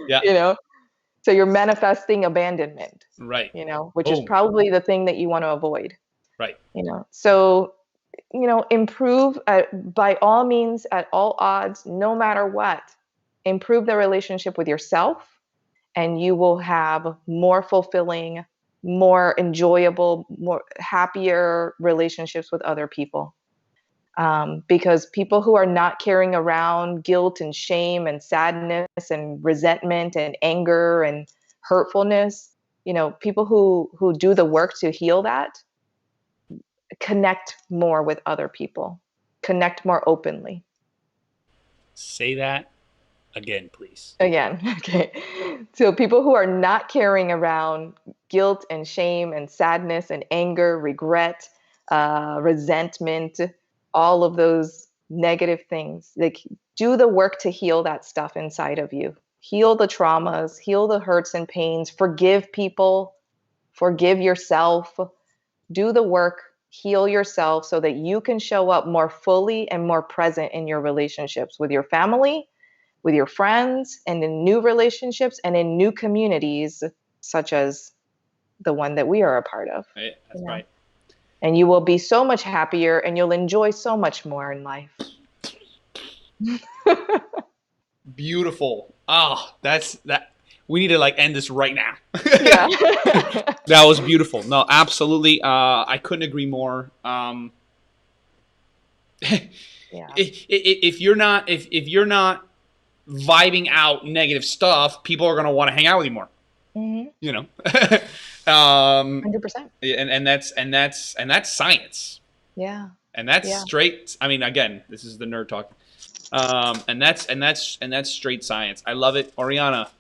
Yeah. So you're manifesting abandonment, Right. which is Boom. probably the thing that you want to avoid. Right. So improve by all means, at all odds, no matter what. Improve the relationship with yourself, and you will have more fulfilling, more enjoyable, more happier relationships with other people. Because people who are not carrying around guilt and shame and sadness and resentment and anger and hurtfulness, people who do the work to heal that, connect more with other people, connect more openly. Say that again, please. Again, okay. So people who are not carrying around guilt and shame and sadness and anger, regret, resentment, all of those negative things, like, do the work to heal that stuff inside of you. Heal the traumas, heal the hurts and pains, forgive people, forgive yourself, do the work, heal yourself so that you can show up more fully and more present in your relationships with your family, with your friends, and in new relationships and in new communities, such as the one that we are a part of. Right. That's right. And you will be so much happier, and you'll enjoy so much more in life. Beautiful. Oh, that's that. We need to end this right now. Yeah. That was beautiful. No, absolutely. I couldn't agree more. Yeah. If you're not vibing out negative stuff, people are gonna want to hang out with you more. Mm-hmm. 100%. And that's science. Yeah. And that's straight. I mean, again, this is the nerd talk. And that's straight science. I love it, Oriana.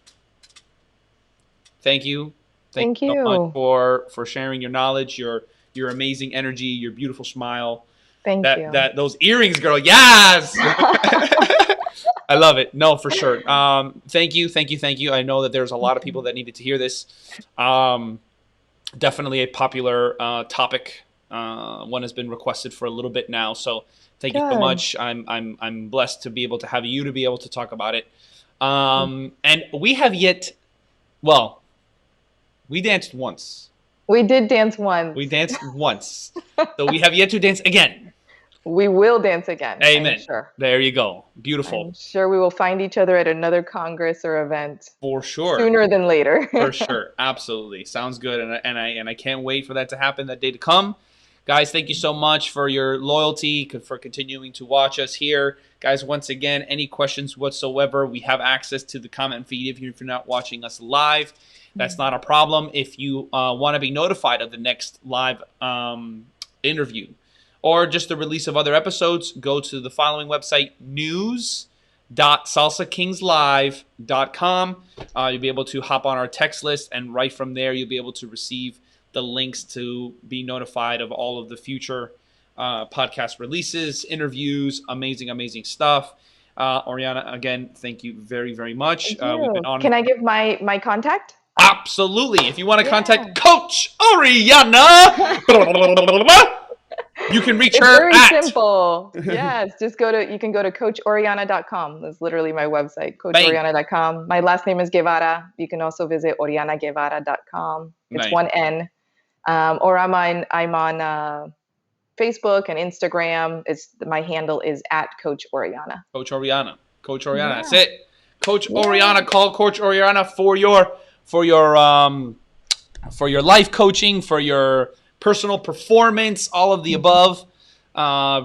Thank you. Thank you so much for sharing your knowledge, your amazing energy, your beautiful smile. Thank you. Those earrings, girl. Yes. I love it. No, for sure. Thank you. I know that there's a lot of people that needed to hear this. Definitely a popular topic. One has been requested for a little bit now, so thank you so much. I'm blessed to be able to have you to be able to talk about it. And we have yet, well, we danced once. We did dance once. We danced once. So we have yet to dance again. We will dance again. Amen. I'm sure. There you go. Beautiful. I'm sure we will find each other at another congress or event. For sure. Sooner than later. For sure. Absolutely. Sounds good. And I can't wait for that to happen, that day to come. Guys, thank you so much for your loyalty, for continuing to watch us here. Guys, once again, any questions whatsoever, we have access to the comment feed if you're not watching us live. That's not a problem. If you want to be notified of the next live interview or just the release of other episodes, go to the following website, news.salsakingslive.com. You'll be able to hop on our text list, and right from there, you'll be able to receive the links to be notified of all of the future podcast releases, interviews, amazing stuff. Oriana, again, thank you very, very much. We've been on. Can I give my contact? Absolutely. If you want to contact Coach Oriana, you can reach her very at. Simple. Yes, you can go to coachorianna.com. That's literally my website, coachorianna.com. My last name is Guevara. You can also visit orianaguevara.com. It's Nice. one N. Or I'm on Facebook and Instagram. My handle is at Coach Oriana. Coach Oriana. That's it. Coach Oriana. Call Coach Oriana for your life coaching, for your personal performance, all of the above,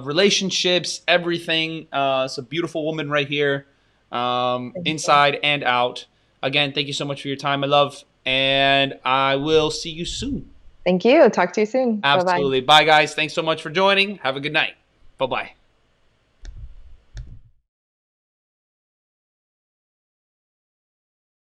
relationships, everything. It's a beautiful woman right here, inside and out. Again, thank you so much for your time, my love, and I will see you soon. Thank you. Talk to you soon. Bye bye. Absolutely. Bye, guys. Thanks so much for joining. Have a good night. Bye-bye.